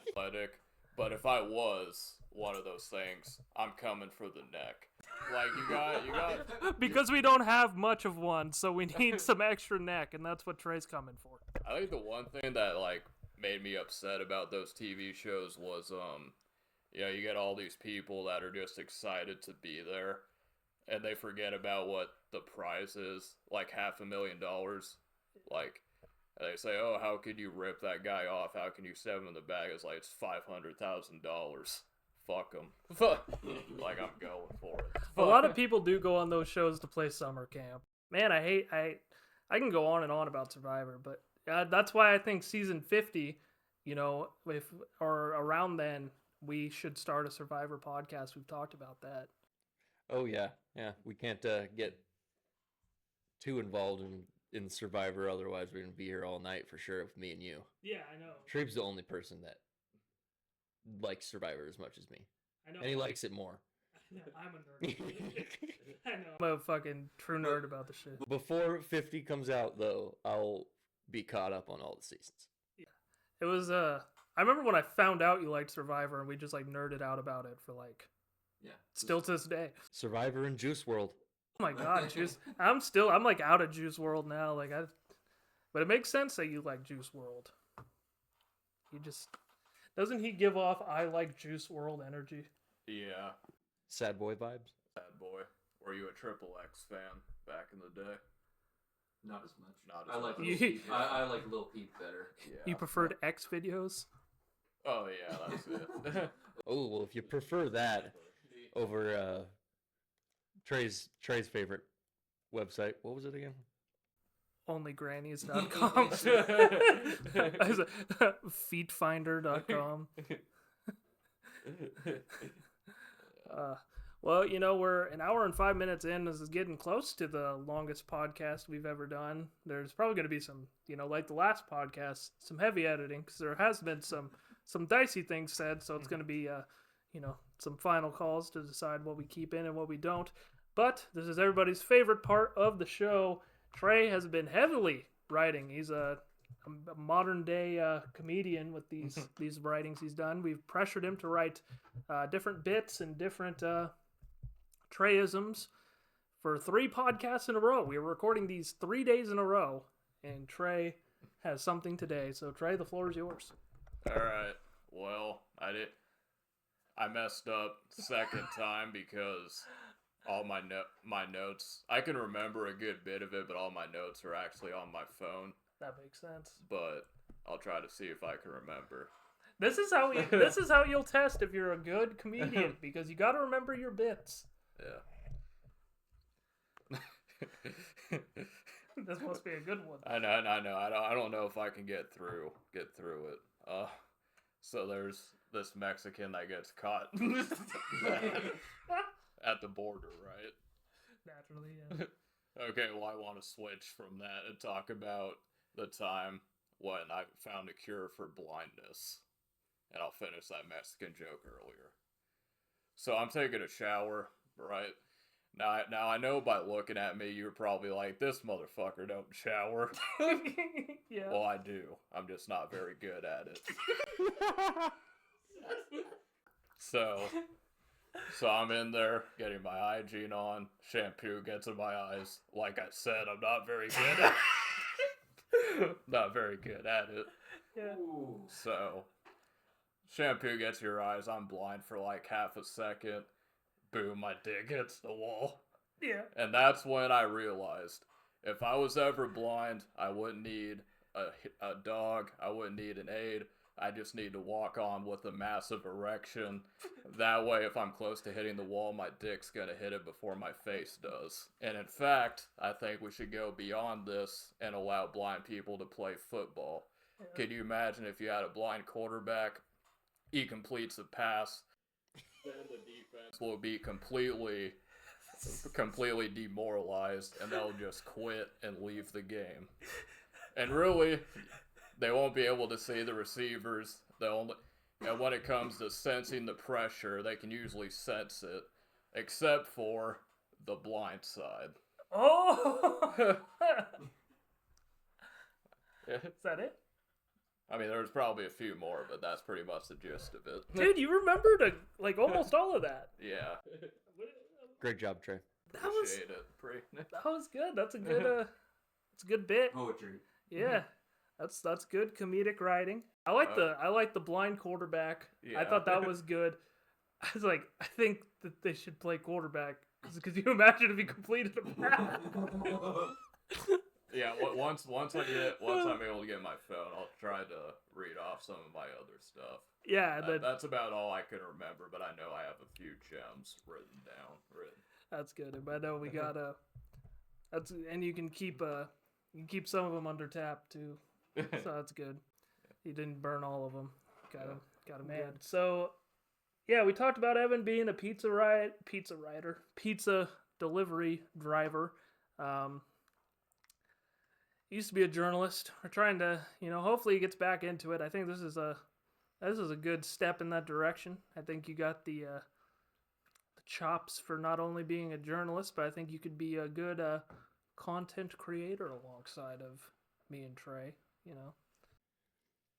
athletic. But if I was one of those things, I'm coming for the neck. Like you got because we don't have much of one, so we need some extra neck, and that's what Trey's coming for. I think the one thing that like made me upset about those TV shows was you get all these people that are just excited to be there, and they forget about what the prize is, like $500,000. Like they say, oh, how could you rip that guy off? How can you stab him in the back? It's like it's $500,000. Fuck them. Like I'm going for it. A lot of people do go on those shows to play summer camp. Man, I can go on and on about Survivor, but that's why I think season 50, or around then, we should start a Survivor podcast. We've talked about that. Oh yeah. We can't get too involved in Survivor, otherwise we're gonna be here all night for sure with me and you. Yeah, I know. Treeb's the only person that likes Survivor as much as me. I know. And he likes it more. No, I'm a nerd. I know. I'm a fucking true nerd about the shit. Before 50 comes out, though, I'll be caught up on all the seasons. Yeah. It was, I remember when I found out you liked Survivor and we just, like, nerded out about it for, like, still to this day. Survivor and Juice World. Oh my god, Juice. I'm like, out of Juice World now. Like, but it makes sense that you like Juice World. Doesn't he give off I like Juice World energy? Yeah. Sad boy vibes? Sad boy. Were you a Triple X fan back in the day? Not as much. Not as I like much. Lil Peep. I like Lil Peep better. Yeah. You preferred X videos? Oh yeah, that's it. Oh, well, if you prefer that over Trey's favorite website, what was it again? Onlygrannies.com. Feetfinder.com. Well, we're an hour and 5 minutes in. This is getting close to the longest podcast we've ever done. There's probably going to be some, like the last podcast, some heavy editing because there has been some dicey things said. So it's going to be, some final calls to decide what we keep in and what we don't. But this is everybody's favorite part of the show. Trey has been heavily writing. He's a modern day comedian with these writings he's done. We've pressured him to write different bits and different Trayisms for 3 podcasts in a row. We were recording these 3 days in a row, and Trey has something today. So Trey, the floor is yours. All right. Well, I messed up second time because all my notes, I can remember a good bit of it, but all my notes are actually on my phone. That makes sense. But I'll try to see if I can remember. This is how you'll test if you're a good comedian because you got to remember your bits. Yeah. This must be a good one. I know. I don't know if I can get through it. So there's this Mexican that gets caught at the border, right? Naturally, yeah. Okay, well, I want to switch from that and talk about the time when I found a cure for blindness. And I'll finish that Mexican joke earlier. So I'm taking a shower, right? Now I know by looking at me, you're probably like, this motherfucker don't shower. Yeah. Well, I do. I'm just not very good at it. So I'm in there getting my hygiene on. Shampoo gets in my eyes. Like I said, I'm not very good at it. Not very good at it. Yeah. So, shampoo gets your eyes. I'm blind for like half a second. Boom, my dick hits the wall. Yeah. And that's when I realized if I was ever blind, I wouldn't need a dog. I wouldn't need an aid. I just need to walk on with a massive erection. That way, if I'm close to hitting the wall, my dick's gonna hit it before my face does. And in fact, I think we should go beyond this and allow blind people to play football. Yeah. Can you imagine if you had a blind quarterback? He completes the pass, then the defense will be completely demoralized, and they'll just quit and leave the game. And really, they won't be able to see the receivers. And when it comes to sensing the pressure, they can usually sense it, except for the blind side. Oh! Is that it? I mean, there's probably a few more, but that's pretty much the gist of it. Dude, you remembered like almost all of that. Yeah. Great job, Trey. That was Appreciate it. that was good. That's a good it's a good bit. Poetry. Yeah. That's good comedic writing. I like the blind quarterback. I Yeah. thought that was good. I was like, I think that they should play quarterback because you imagine if he completed a pass. Yeah, once I'm able to get my phone, I'll try to read off some of my other stuff. Yeah, That's about all I can remember, but I know I have a few gems written down. that's good. But I know we gotta. And you can keep some of them under tap too, so that's good. You didn't burn all of them. Got him mad. So, yeah, we talked about Evan being a pizza delivery driver. He used to be a journalist. We're trying to, hopefully he gets back into it. I think this is a good step in that direction. I think you got the chops for not only being a journalist, but I think you could be a good content creator alongside of me and Trey.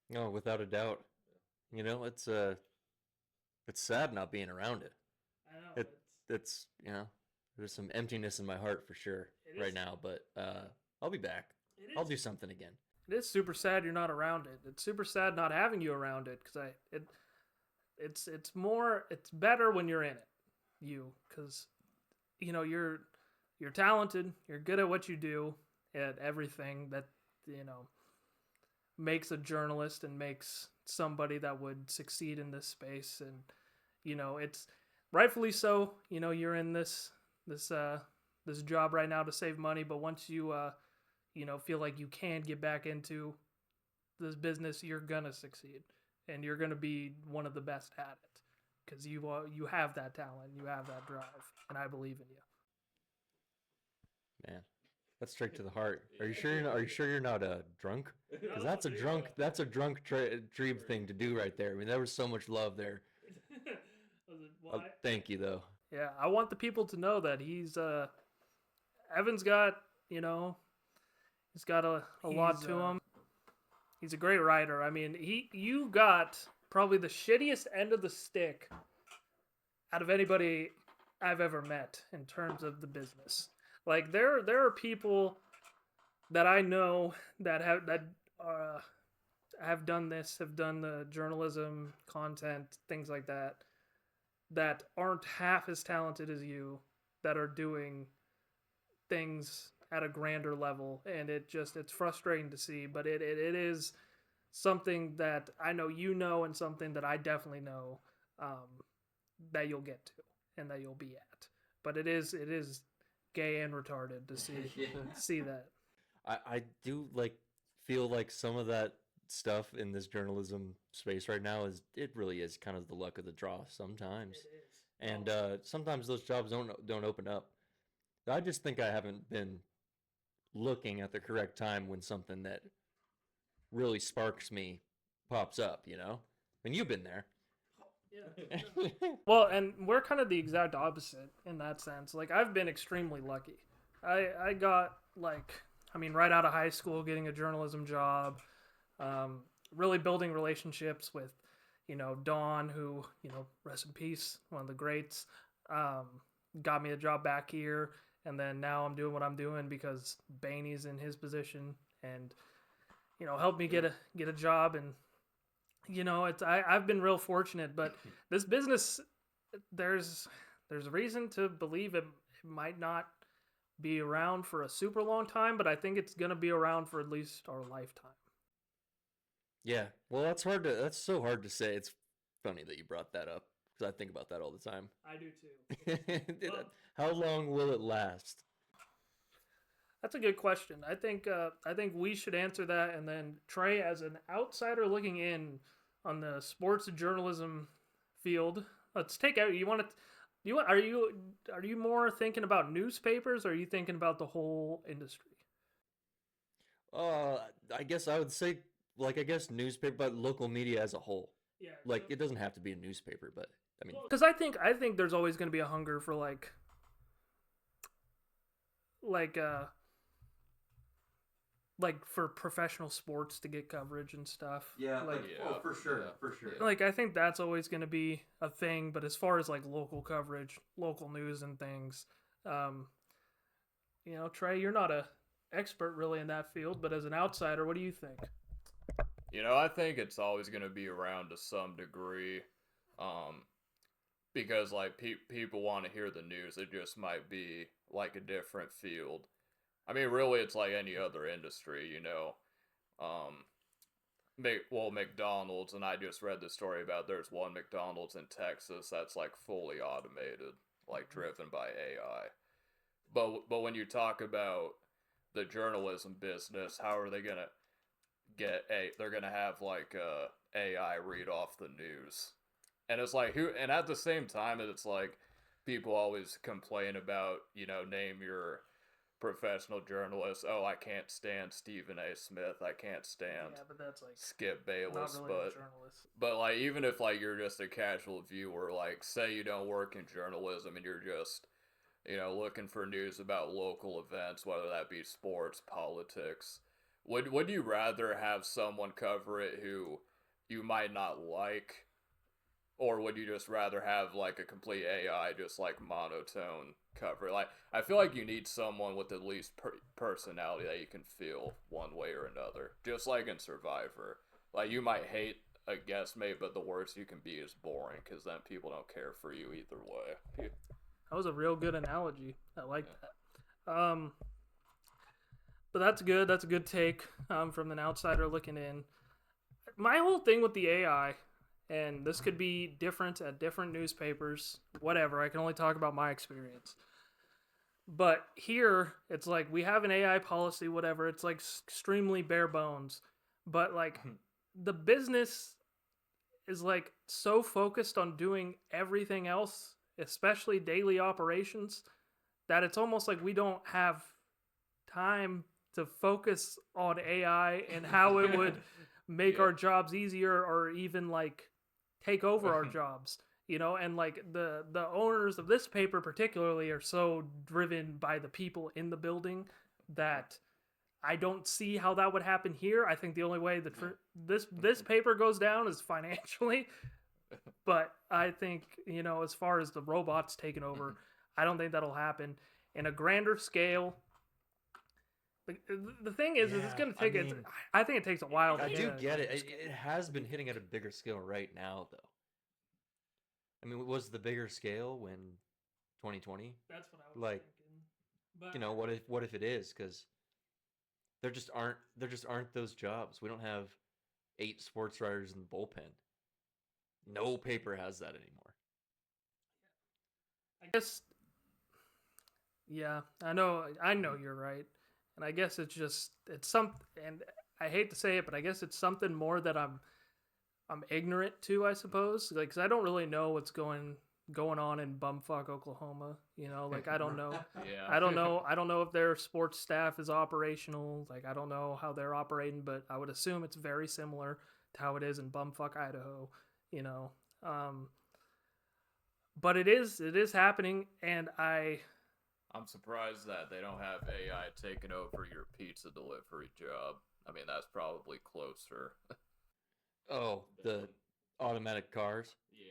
No, without a doubt. It's sad not being around it. I know. It's there's some emptiness in my heart for sure right now, but I'll be back. I'll do something again. It is super sad you're not around it. It's super sad not having you around it because it's better when you're in it. Because you're talented. You're good at what you do, at everything that makes a journalist and makes somebody that would succeed in this space. And it's rightfully so. You're in this job right now to save money, but once you feel like you can get back into this business, you're gonna succeed, and you're gonna be one of the best at it because you have that talent, you have that drive, and I believe in you. Man, that's straight to the heart. Are you sure you're not drunk? Because that's a drunk Treeb thing to do right there. I mean, there was so much love there. Thank you though. Yeah, I want the people to know that he's Evan's got he's got a lot to him. He's a great writer. I mean, you got probably the shittiest end of the stick out of anybody I've ever met in terms of the business. Like there are people that I know that have done the journalism, content, things like that aren't half as talented as you, that are doing things at a grander level, and it's frustrating to see, but it is something that I know and something that I definitely know that you'll get to and that you'll be at. But it is gay and retarded to see that. I do feel like some of that stuff in this journalism space right now it really is kind of the luck of the draw sometimes. It is. And sometimes those jobs don't open up. I just think I haven't been looking at the correct time when something that really sparks me pops up, and you've been there. Well, and we're kind of the exact opposite in that sense. Like, I've been extremely lucky. I got, like, I mean, right out of high school, getting a journalism job, really building relationships with, Don, who, rest in peace, one of the greats, got me a job back here. And then now I'm doing what I'm doing because Baney's in his position and, helped me get a job. And, I've been real fortunate, but this business, there's a reason to believe it might not be around for a super long time, but I think it's going to be around for at least our lifetime. Yeah, well, that's so hard to say. It's funny that you brought that up because I think about that all the time. I do too. Well, How long will it last? that's a good question. I think we should answer that, and then Trey, as an outsider looking in on the sports journalism field, let's take out. Are you more thinking about newspapers, or are you thinking about the whole industry? I guess I would say, like, newspaper, but local media as a whole. Yeah. Like, it doesn't have to be a newspaper, but I mean, because I think there's always going to be a hunger for like for professional sports to get coverage and stuff. Yeah, like for sure, for sure. like I think that's always going to be a thing. But as far as like local coverage, local news and things, Trey, you're not a expert really in that field, but as an outsider, what do you think? I think it's always going to be around to some degree, because like people want to hear the news. It just might be like a different field. I mean, really, it's like any other industry, McDonald's, and I just read the story about there's one McDonald's in Texas that's like fully automated, like driven by AI. But when you talk about the journalism business, how are they gonna they're gonna have like AI read off the news, and it's like and at the same time it's like people always complain about name your professional journalist. Oh, I can't stand Stephen A. Smith. I can't stand but that's like Skip Bayless. not really a journalist. But like even if like you're just a casual viewer, like say you don't work in journalism and you're just looking for news about local events, whether that be sports, politics, would you rather have someone cover it who you might not like, or would you just rather have like a complete AI, just like monotone cover? Like, I feel like you need someone with at least personality that you can feel one way or another. Just like in Survivor. Like, you might hate a guestmate, but the worst you can be is boring, because then people don't care for you either way. That was a real good analogy. I like that. But that's good. That's a good take from an outsider looking in. My whole thing with the AI, and this could be different at different newspapers, whatever. I can only talk about my experience. But here, it's like we have an AI policy, whatever. It's like extremely bare bones. But like the business is like so focused on doing everything else, especially daily operations, that it's almost like we don't have time to focus on AI and how it would make our jobs easier or even like take over our jobs, and like the owners of this paper particularly are so driven by the people in the building that I don't see how that would happen here. I think the only way this paper goes down is financially, but I think, as far as the robots taking over, I don't think that'll happen in a grander scale. The thing is it's going to take I think it takes a while to I hit do a get it. grander scale. It has been hitting at a bigger scale right now, though. I mean, was the bigger scale when 2020? That's what I was Like, thinking. But what if it is? Because there just aren't those jobs. We don't have 8 sports writers in the bullpen. No paper has that anymore. I guess, yeah, I know you're right. And I guess it's something, and I hate to say it, but I guess it's something more that I'm ignorant to, I suppose. Like, 'cause I don't really know what's going on in bumfuck Oklahoma. Like I don't know. Yeah. I don't know if their sports staff is operational. Like I don't know how they're operating, but I would assume it's very similar to how it is in bumfuck Idaho. But it is happening, and I'm surprised that they don't have AI taking over your pizza delivery job. I mean, that's probably closer. Oh, the automatic cars. Yeah.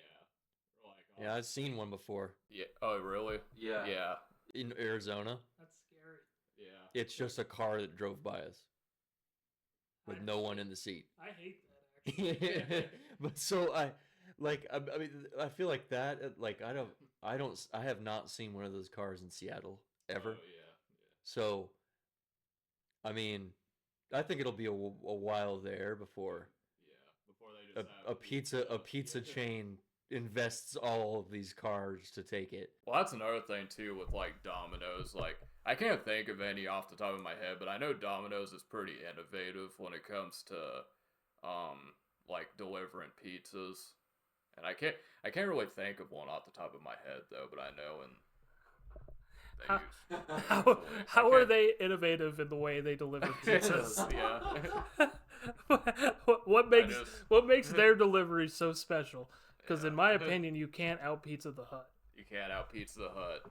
Yeah, I've seen one before Yeah. Oh, really? Yeah. Yeah. in Arizona. that's scary. Yeah. It's just a car that drove by us with no one in the seat. I hate that actually. But so I mean, I feel like that. Like I have not seen one of those cars in Seattle ever. Oh, yeah. So, I mean, I think it'll be a while there before Yeah. Before they just a pizza chain invests all of these cars to take it. Well, that's another thing too with like Domino's. Like, I can't think of any off the top of my head, but I know Domino's is pretty innovative when it comes to, like delivering pizzas. And I can't really think of one off the top of my head though, but I know How are they innovative in the way they deliver pizzas? Yeah. what makes their delivery so special? Because in my opinion, you can't out Pizza the Hut. You can't out Pizza the Hut.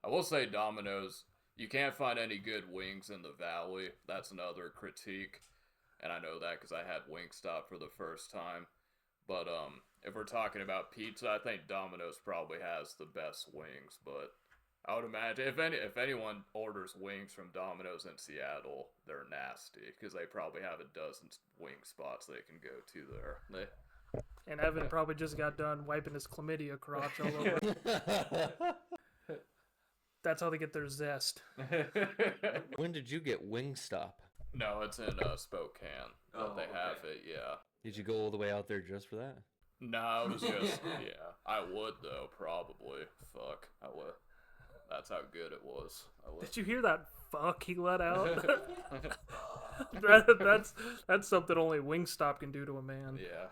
I will say Domino's, you can't find any good wings in the Valley. That's another critique, and I know that because I had Wingstop for the first time. But if we're talking about pizza, I think Domino's probably has the best wings. But I would imagine if anyone orders wings from Domino's in Seattle, they're nasty because they probably have a dozen wing spots they can go to there. And Evan probably just got done wiping his chlamydia crotch all over. That's how they get their zest. When did you get Wingstop? No, it's in Spokane. Oh, They have okay. it, yeah. Did you go all the way out there just for that? No, it was just, yeah. I would, though, probably. Fuck, I would. That's how good it was. I would. Did you hear that fuck he let out? that's something only Wingstop can do to a man. Yeah.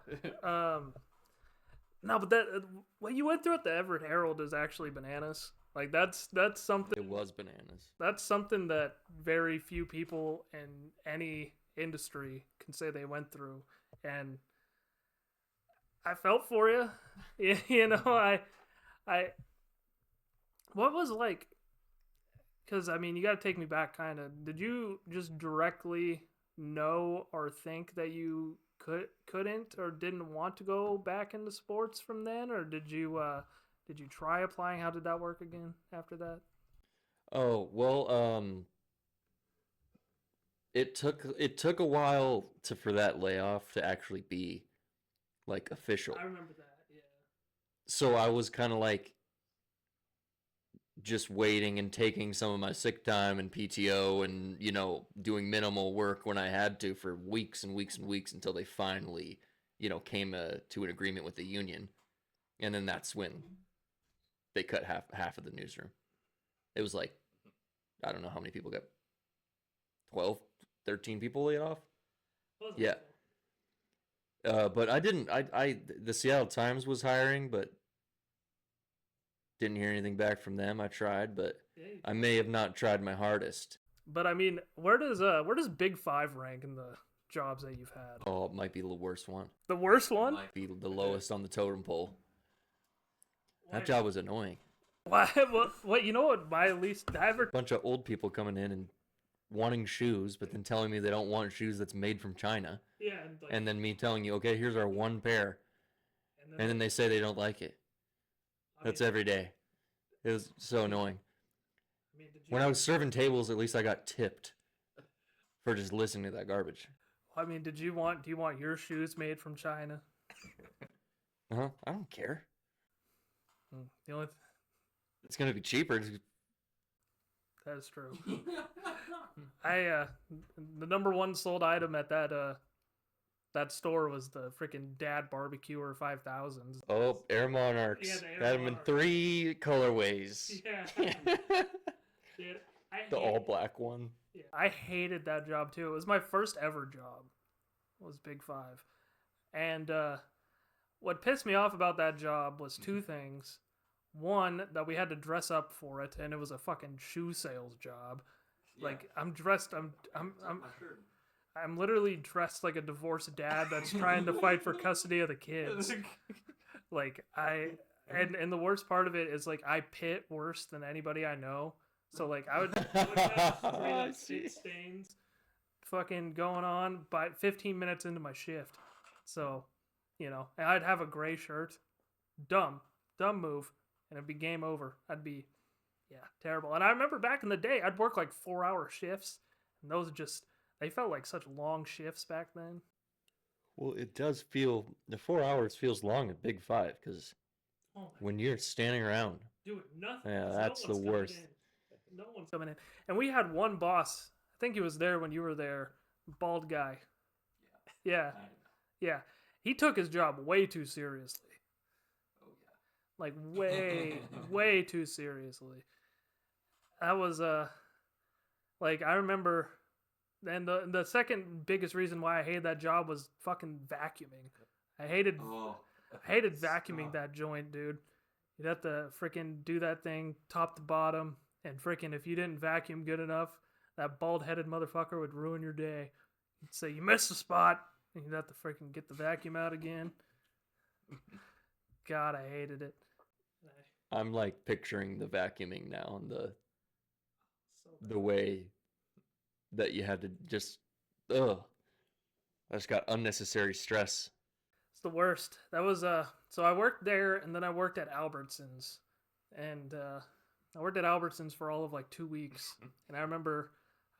No, but what you went through at the Everett Herald is actually bananas. Like that's something. It was bananas. That's something that very few people in any industry can say they went through, and I felt for you. You know, I what was like, because I mean, you got to take me back. Kind of, did you just directly know or think that you couldn't or didn't want to go back into sports from then, or did you try applying? How did that work again after that? Oh, well, it took a while for that layoff to actually be like official. I remember that, yeah. So I was kind of like just waiting and taking some of my sick time and PTO and, you know, doing minimal work when I had to for weeks and weeks and weeks until they finally, you know, came to an agreement with the union. And then that's when they cut half of the newsroom. It was like, I don't know how many people got 12, 13 people laid off. Yeah. But I didn't, the Seattle Times was hiring, but didn't hear anything back from them. I tried, but I may have not tried my hardest. But I mean, where does Big Five rank in the jobs that you've had? Oh, it might be the worst one. The worst one? Might be the lowest on the totem pole. That job was annoying. Why? What? You know what? My least ever. Bunch of old people coming in and wanting shoes, but then telling me they don't want shoes that's made from China. Yeah. And then me telling you, okay, here's our one pair. And then they say they don't like it. That's every day. It was so annoying. When I was serving tables, at least I got tipped for just listening to that garbage. I mean, do you want your shoes made from China? I don't care. The only It's gonna be cheaper. that is true. The number one sold item at that store was the freaking Dad Barbecuer 5000s. Oh, Air Monarchs. Yeah, the Air Had them in Monarchs. 3 colorways. Yeah. Dude, The all black one. Yeah, I hated that job too. It was my first ever job. Was Big Five, and what pissed me off about that job was two things. One, that we had to dress up for it, and it was a fucking shoe sales job. Yeah. Like I'm literally dressed like a divorced dad that's trying to fight for custody of the kids. Like and the worst part of it is like I pit worse than anybody I know. So like I would have straight up shit stains fucking going on by 15 minutes into my shift. So, and I'd have a gray shirt. Dumb move, and it'd be game over. I'd be terrible. And I remember back in the day, I'd work like 4-hour shifts, and those they felt like such long shifts back then. Well, it does feel, the 4 hours feels long at Big Five, because when you're standing around, doing nothing. yeah, that's the worst. No one's coming in. And we had one boss, I think he was there when you were there, bald guy. Yeah. Yeah. He took his job way too seriously. Oh yeah. Like way too seriously. That was like I remember, and the second biggest reason why I hated that job was fucking vacuuming. I hated vacuuming that joint, dude. You'd have to freaking do that thing top to bottom, and freaking if you didn't vacuum good enough, that bald-headed motherfucker would ruin your day. He'd say you missed the spot, and you'd have to freaking get the vacuum out again. God, I hated it. I'm like picturing the vacuuming now, and the way that you had to just I just got unnecessary stress. It's the worst. That was so I worked there, and then I worked at Albertsons, and I worked at Albertsons for all of like 2 weeks. And I remember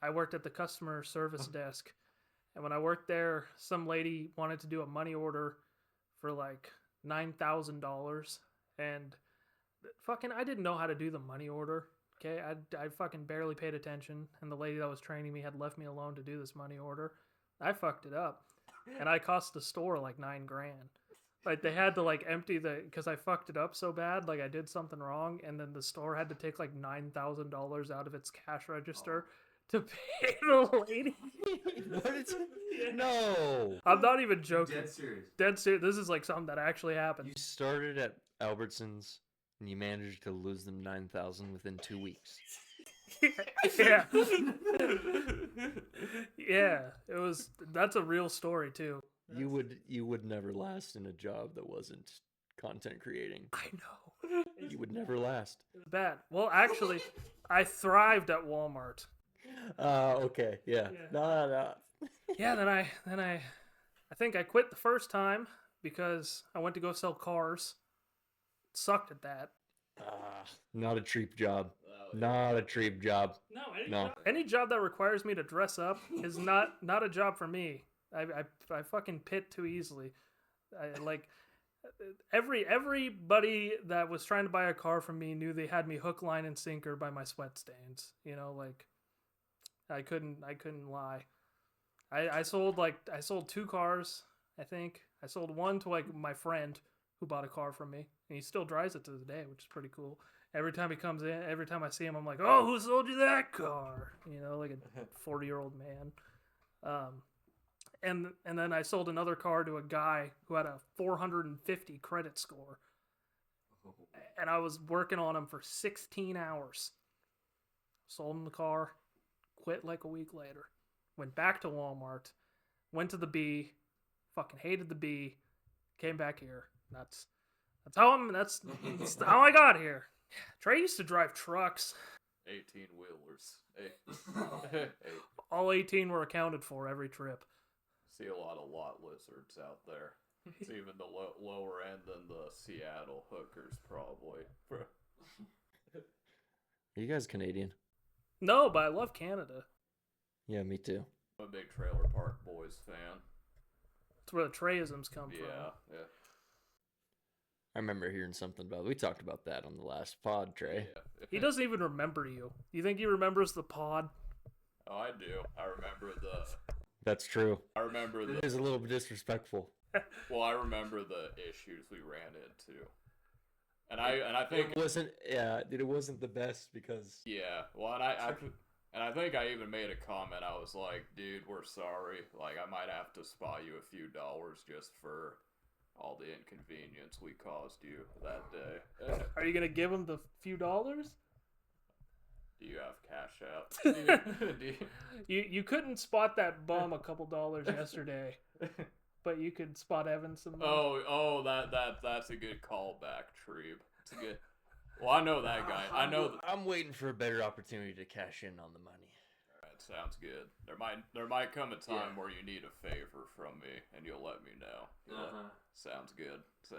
I worked at the customer service desk, and when I worked there, some lady wanted to do a money order for like $9,000, and fucking I didn't know how to do the money order. Okay, I fucking barely paid attention, and the lady that was training me had left me alone to do this money order. I fucked it up, and I cost the store like $9,000. Like they had to like empty because I fucked it up so bad, like I did something wrong, and then the store had to take like $9,000 out of its cash register to pay the lady. No, I'm not even joking. Dead serious. Dead serious. This is like something that actually happened. you started at Albertsons and you managed to lose them 9,000 within 2 weeks. Yeah. Yeah, that's a real story too. You would never last in a job that wasn't content creating. I know. You would never last. It was bad. Well, actually, I thrived at Walmart. Okay, yeah. No. Yeah, then I think I quit the first time because I went to go sell cars. Sucked at that. Not a Treeb job. Not a Treeb job. No. Any job that requires me to dress up is not a job for me. I fucking pit too easily. Everybody that was trying to buy a car from me knew they had me hook, line, and sinker by my sweat stains. Like I couldn't lie. I sold 2 cars, I think. I sold one to like my friend who bought a car from me, and he still drives it to this day, which is pretty cool. Every time he comes in, every time I see him, I'm like, "Oh, who sold you that car?" Like a 40-year-old man. And then I sold another car to a guy who had a 450 credit score, and I was working on him for 16 hours. Sold him the car, quit like a week later, went back to Walmart, went to the B, fucking hated the B, came back here. That's how I got here. Trey used to drive trucks. 18-wheelers. Hey. All 18 were accounted for every trip. See a lot of lot lizards out there. It's even the lower end than the Seattle hookers, probably. Are you guys Canadian? No, but I love Canada. Yeah, me too. I'm a big Trailer Park Boys fan. That's where the Trayisms come from. Yeah. I remember hearing something about. We talked about that on the last pod, Trey. Yeah. He doesn't even remember you. You think he remembers the pod? Oh, I do. I remember That's true. the. It is a little bit disrespectful. Well, I remember the issues we ran into, and I think It wasn't. Yeah, dude, it wasn't the best because. yeah. Well, and I think I even made a comment. I was like, "Dude, we're sorry. Like, I might have to spot you a few dollars just for all the inconvenience we caused you that day." Are you gonna give him the few dollars? Do you have Cash App? You couldn't spot that bum a couple dollars yesterday. but you could spot Evan some. That's a good callback, Treeb. It's a good. Well, I know that guy. I know. I'm waiting for a better opportunity to cash in on the money. Alright, sounds good. There might come a time where you need a favor from me, and you'll let me know. Yeah, sounds good. So,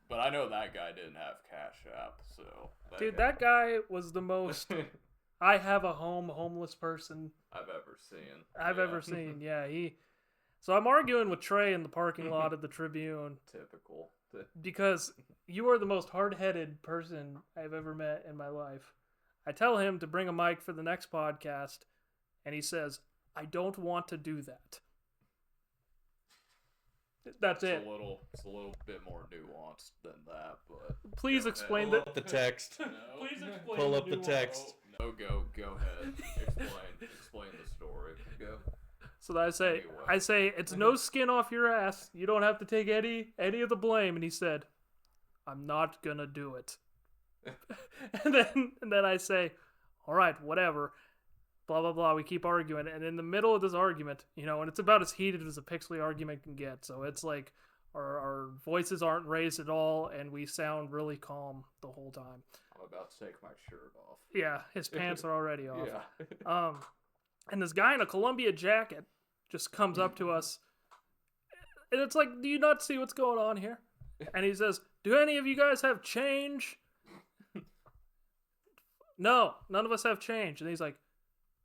but I know that guy didn't have Cash App, so. That guy was the most. I have a homeless person I've ever seen. Yeah, So I'm arguing with Trey in the parking lot of the Tribune. Typical. Because you are the most hard-headed person I've ever met in my life. I tell him to bring a mic for the next podcast, and he says, I don't want to do that. That's it. It's a little bit more nuanced than that, but... Please explain Pull up the text. Please explain Pull up the text. Oh, go ahead. Explain the story. Go. So I say, it's no skin off your ass. You don't have to take any of the blame. And he said, I'm not gonna do it. and then I say, all right, whatever. Blah, blah, blah. We keep arguing. And in the middle of this argument, and it's about as heated as a Pixley argument can get. So it's like our voices aren't raised at all, and we sound really calm the whole time. I'm about to take my shirt off. Yeah, his pants are already off. Yeah. And this guy in a Columbia jacket just comes up to us, and it's like, do you not see what's going on here? And he says, do any of you guys have change? No, none of us have change. And he's like,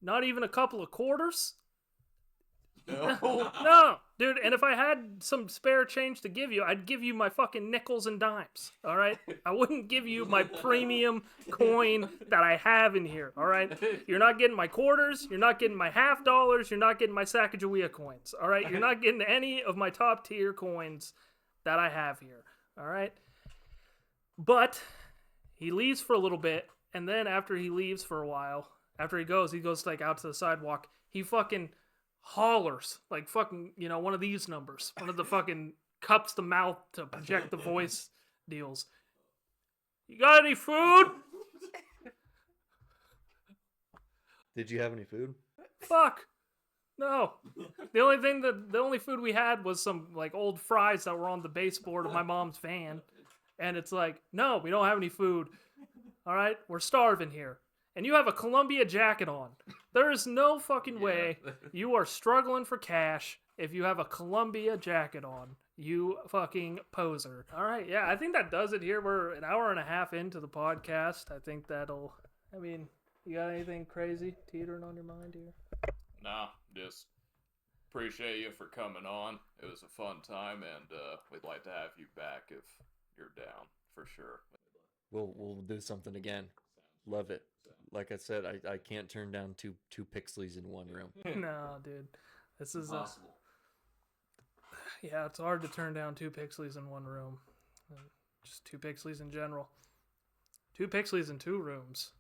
not even a couple of quarters? No. No, dude, and if I had some spare change to give you, I'd give you my fucking nickels and dimes, all right? I wouldn't give you my premium coin that I have in here, all right? You're not getting my quarters, you're not getting my $50, you're not getting my Sacagawea coins, all right? You're not getting any of my top tier coins that I have here, all right? But he leaves for a little bit, and then after he leaves for a while, after he goes like out to the sidewalk, he fucking hollers like fucking one of these numbers, one of the fucking cups the mouth to project the voice deals. You got any food? Did you have any food? Fuck no. The only food we had was some like old fries that were on the baseboard of my mom's van, and it's like, no, we don't have any food, all right, we're starving here. And you have a Columbia jacket on. There is no fucking way you are struggling for cash if you have a Columbia jacket on. You fucking poser. All right, yeah, I think that does it here. We're an hour and a half into the podcast. I think you got anything crazy teetering on your mind here? Nah, just appreciate you for coming on. It was a fun time, and we'd like to have you back if you're down, for sure. We'll do something again. Love it. Like I said, I can't turn down two Pixleys in one room. No, dude. This is Impossible. Yeah, it's hard to turn down two Pixleys in one room. Just two Pixleys in general. Two Pixleys in two rooms.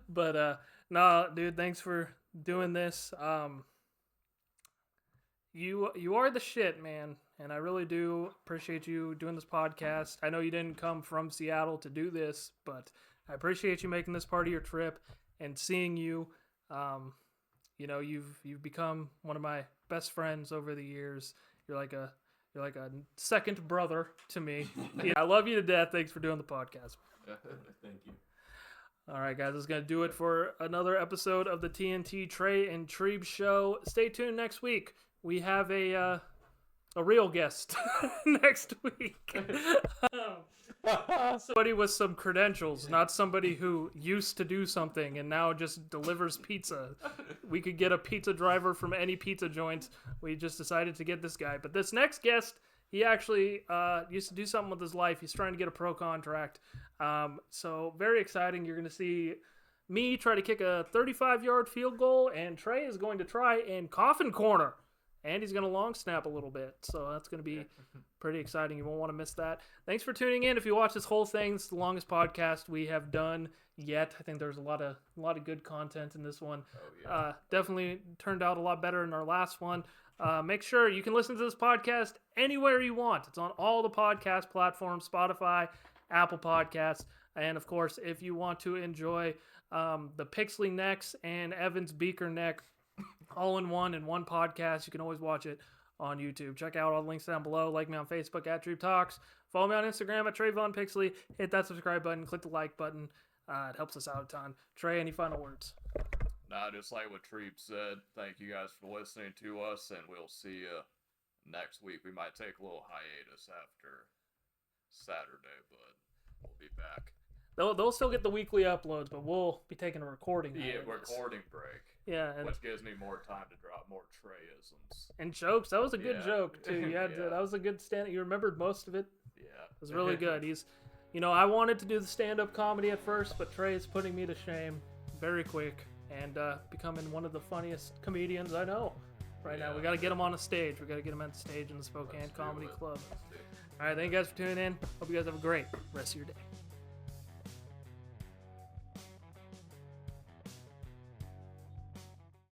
But no, dude, thanks for doing this. You are the shit, man. And I really do appreciate you doing this podcast. I know you didn't come from Seattle to do this, but I appreciate you making this part of your trip and seeing you. You've become one of my best friends over the years. You're like a second brother to me. Yeah, I love you to death. Thanks for doing the podcast. Thank you. All right, guys, that's going to do it for another episode of the TNT Trey and Treeb show. Stay tuned next week. We have a real guest next week. Somebody with some credentials, not somebody who used to do something and now just delivers pizza. We could get a pizza driver from any pizza joint. We just decided to get this guy. But this next guest, he actually used to do something with his life. He's trying to get a pro contract. So very exciting. You're going to see me try to kick a 35-yard field goal, and Trey is going to try and coffin corner. And he's going to long snap a little bit. So that's going to be pretty exciting. You won't want to miss that. Thanks for tuning in. If you watch this whole thing, it's the longest podcast we have done yet. I think there's a lot of good content in this one. Oh, yeah. Definitely turned out a lot better than our last one. Make sure you can listen to this podcast anywhere you want. It's on all the podcast platforms, Spotify, Apple Podcasts. And, of course, if you want to enjoy the Pixley necks and Evan's beaker neck all in one podcast. You can always watch it on YouTube. Check out all the links down below. Like me on Facebook at Treeb Talks. Follow me on Instagram at TrayvonPixley. Hit that subscribe button. Click the like button. It helps us out a ton. Trey, any final words? Nah, just like what Treeb said, thank you guys for listening to us, and we'll see you next week. We might take a little hiatus after Saturday, but we'll be back. They'll still get the weekly uploads, but we'll be taking a recording. Yeah, hiatus. recording break. Yeah, and, which gives me more time to drop more Trayisms. and jokes. That was a good joke too. You had Yeah. that was a good stand. You remembered most of it. Yeah, It was really good. He's, I wanted to do the stand-up comedy at first, but Trey is putting me to shame very quick and becoming one of the funniest comedians I know right now. We got to get him on a stage. We got to get him on the stage in the Spokane Comedy Club. All right, thank you guys for tuning in. Hope you guys have a great rest of your day.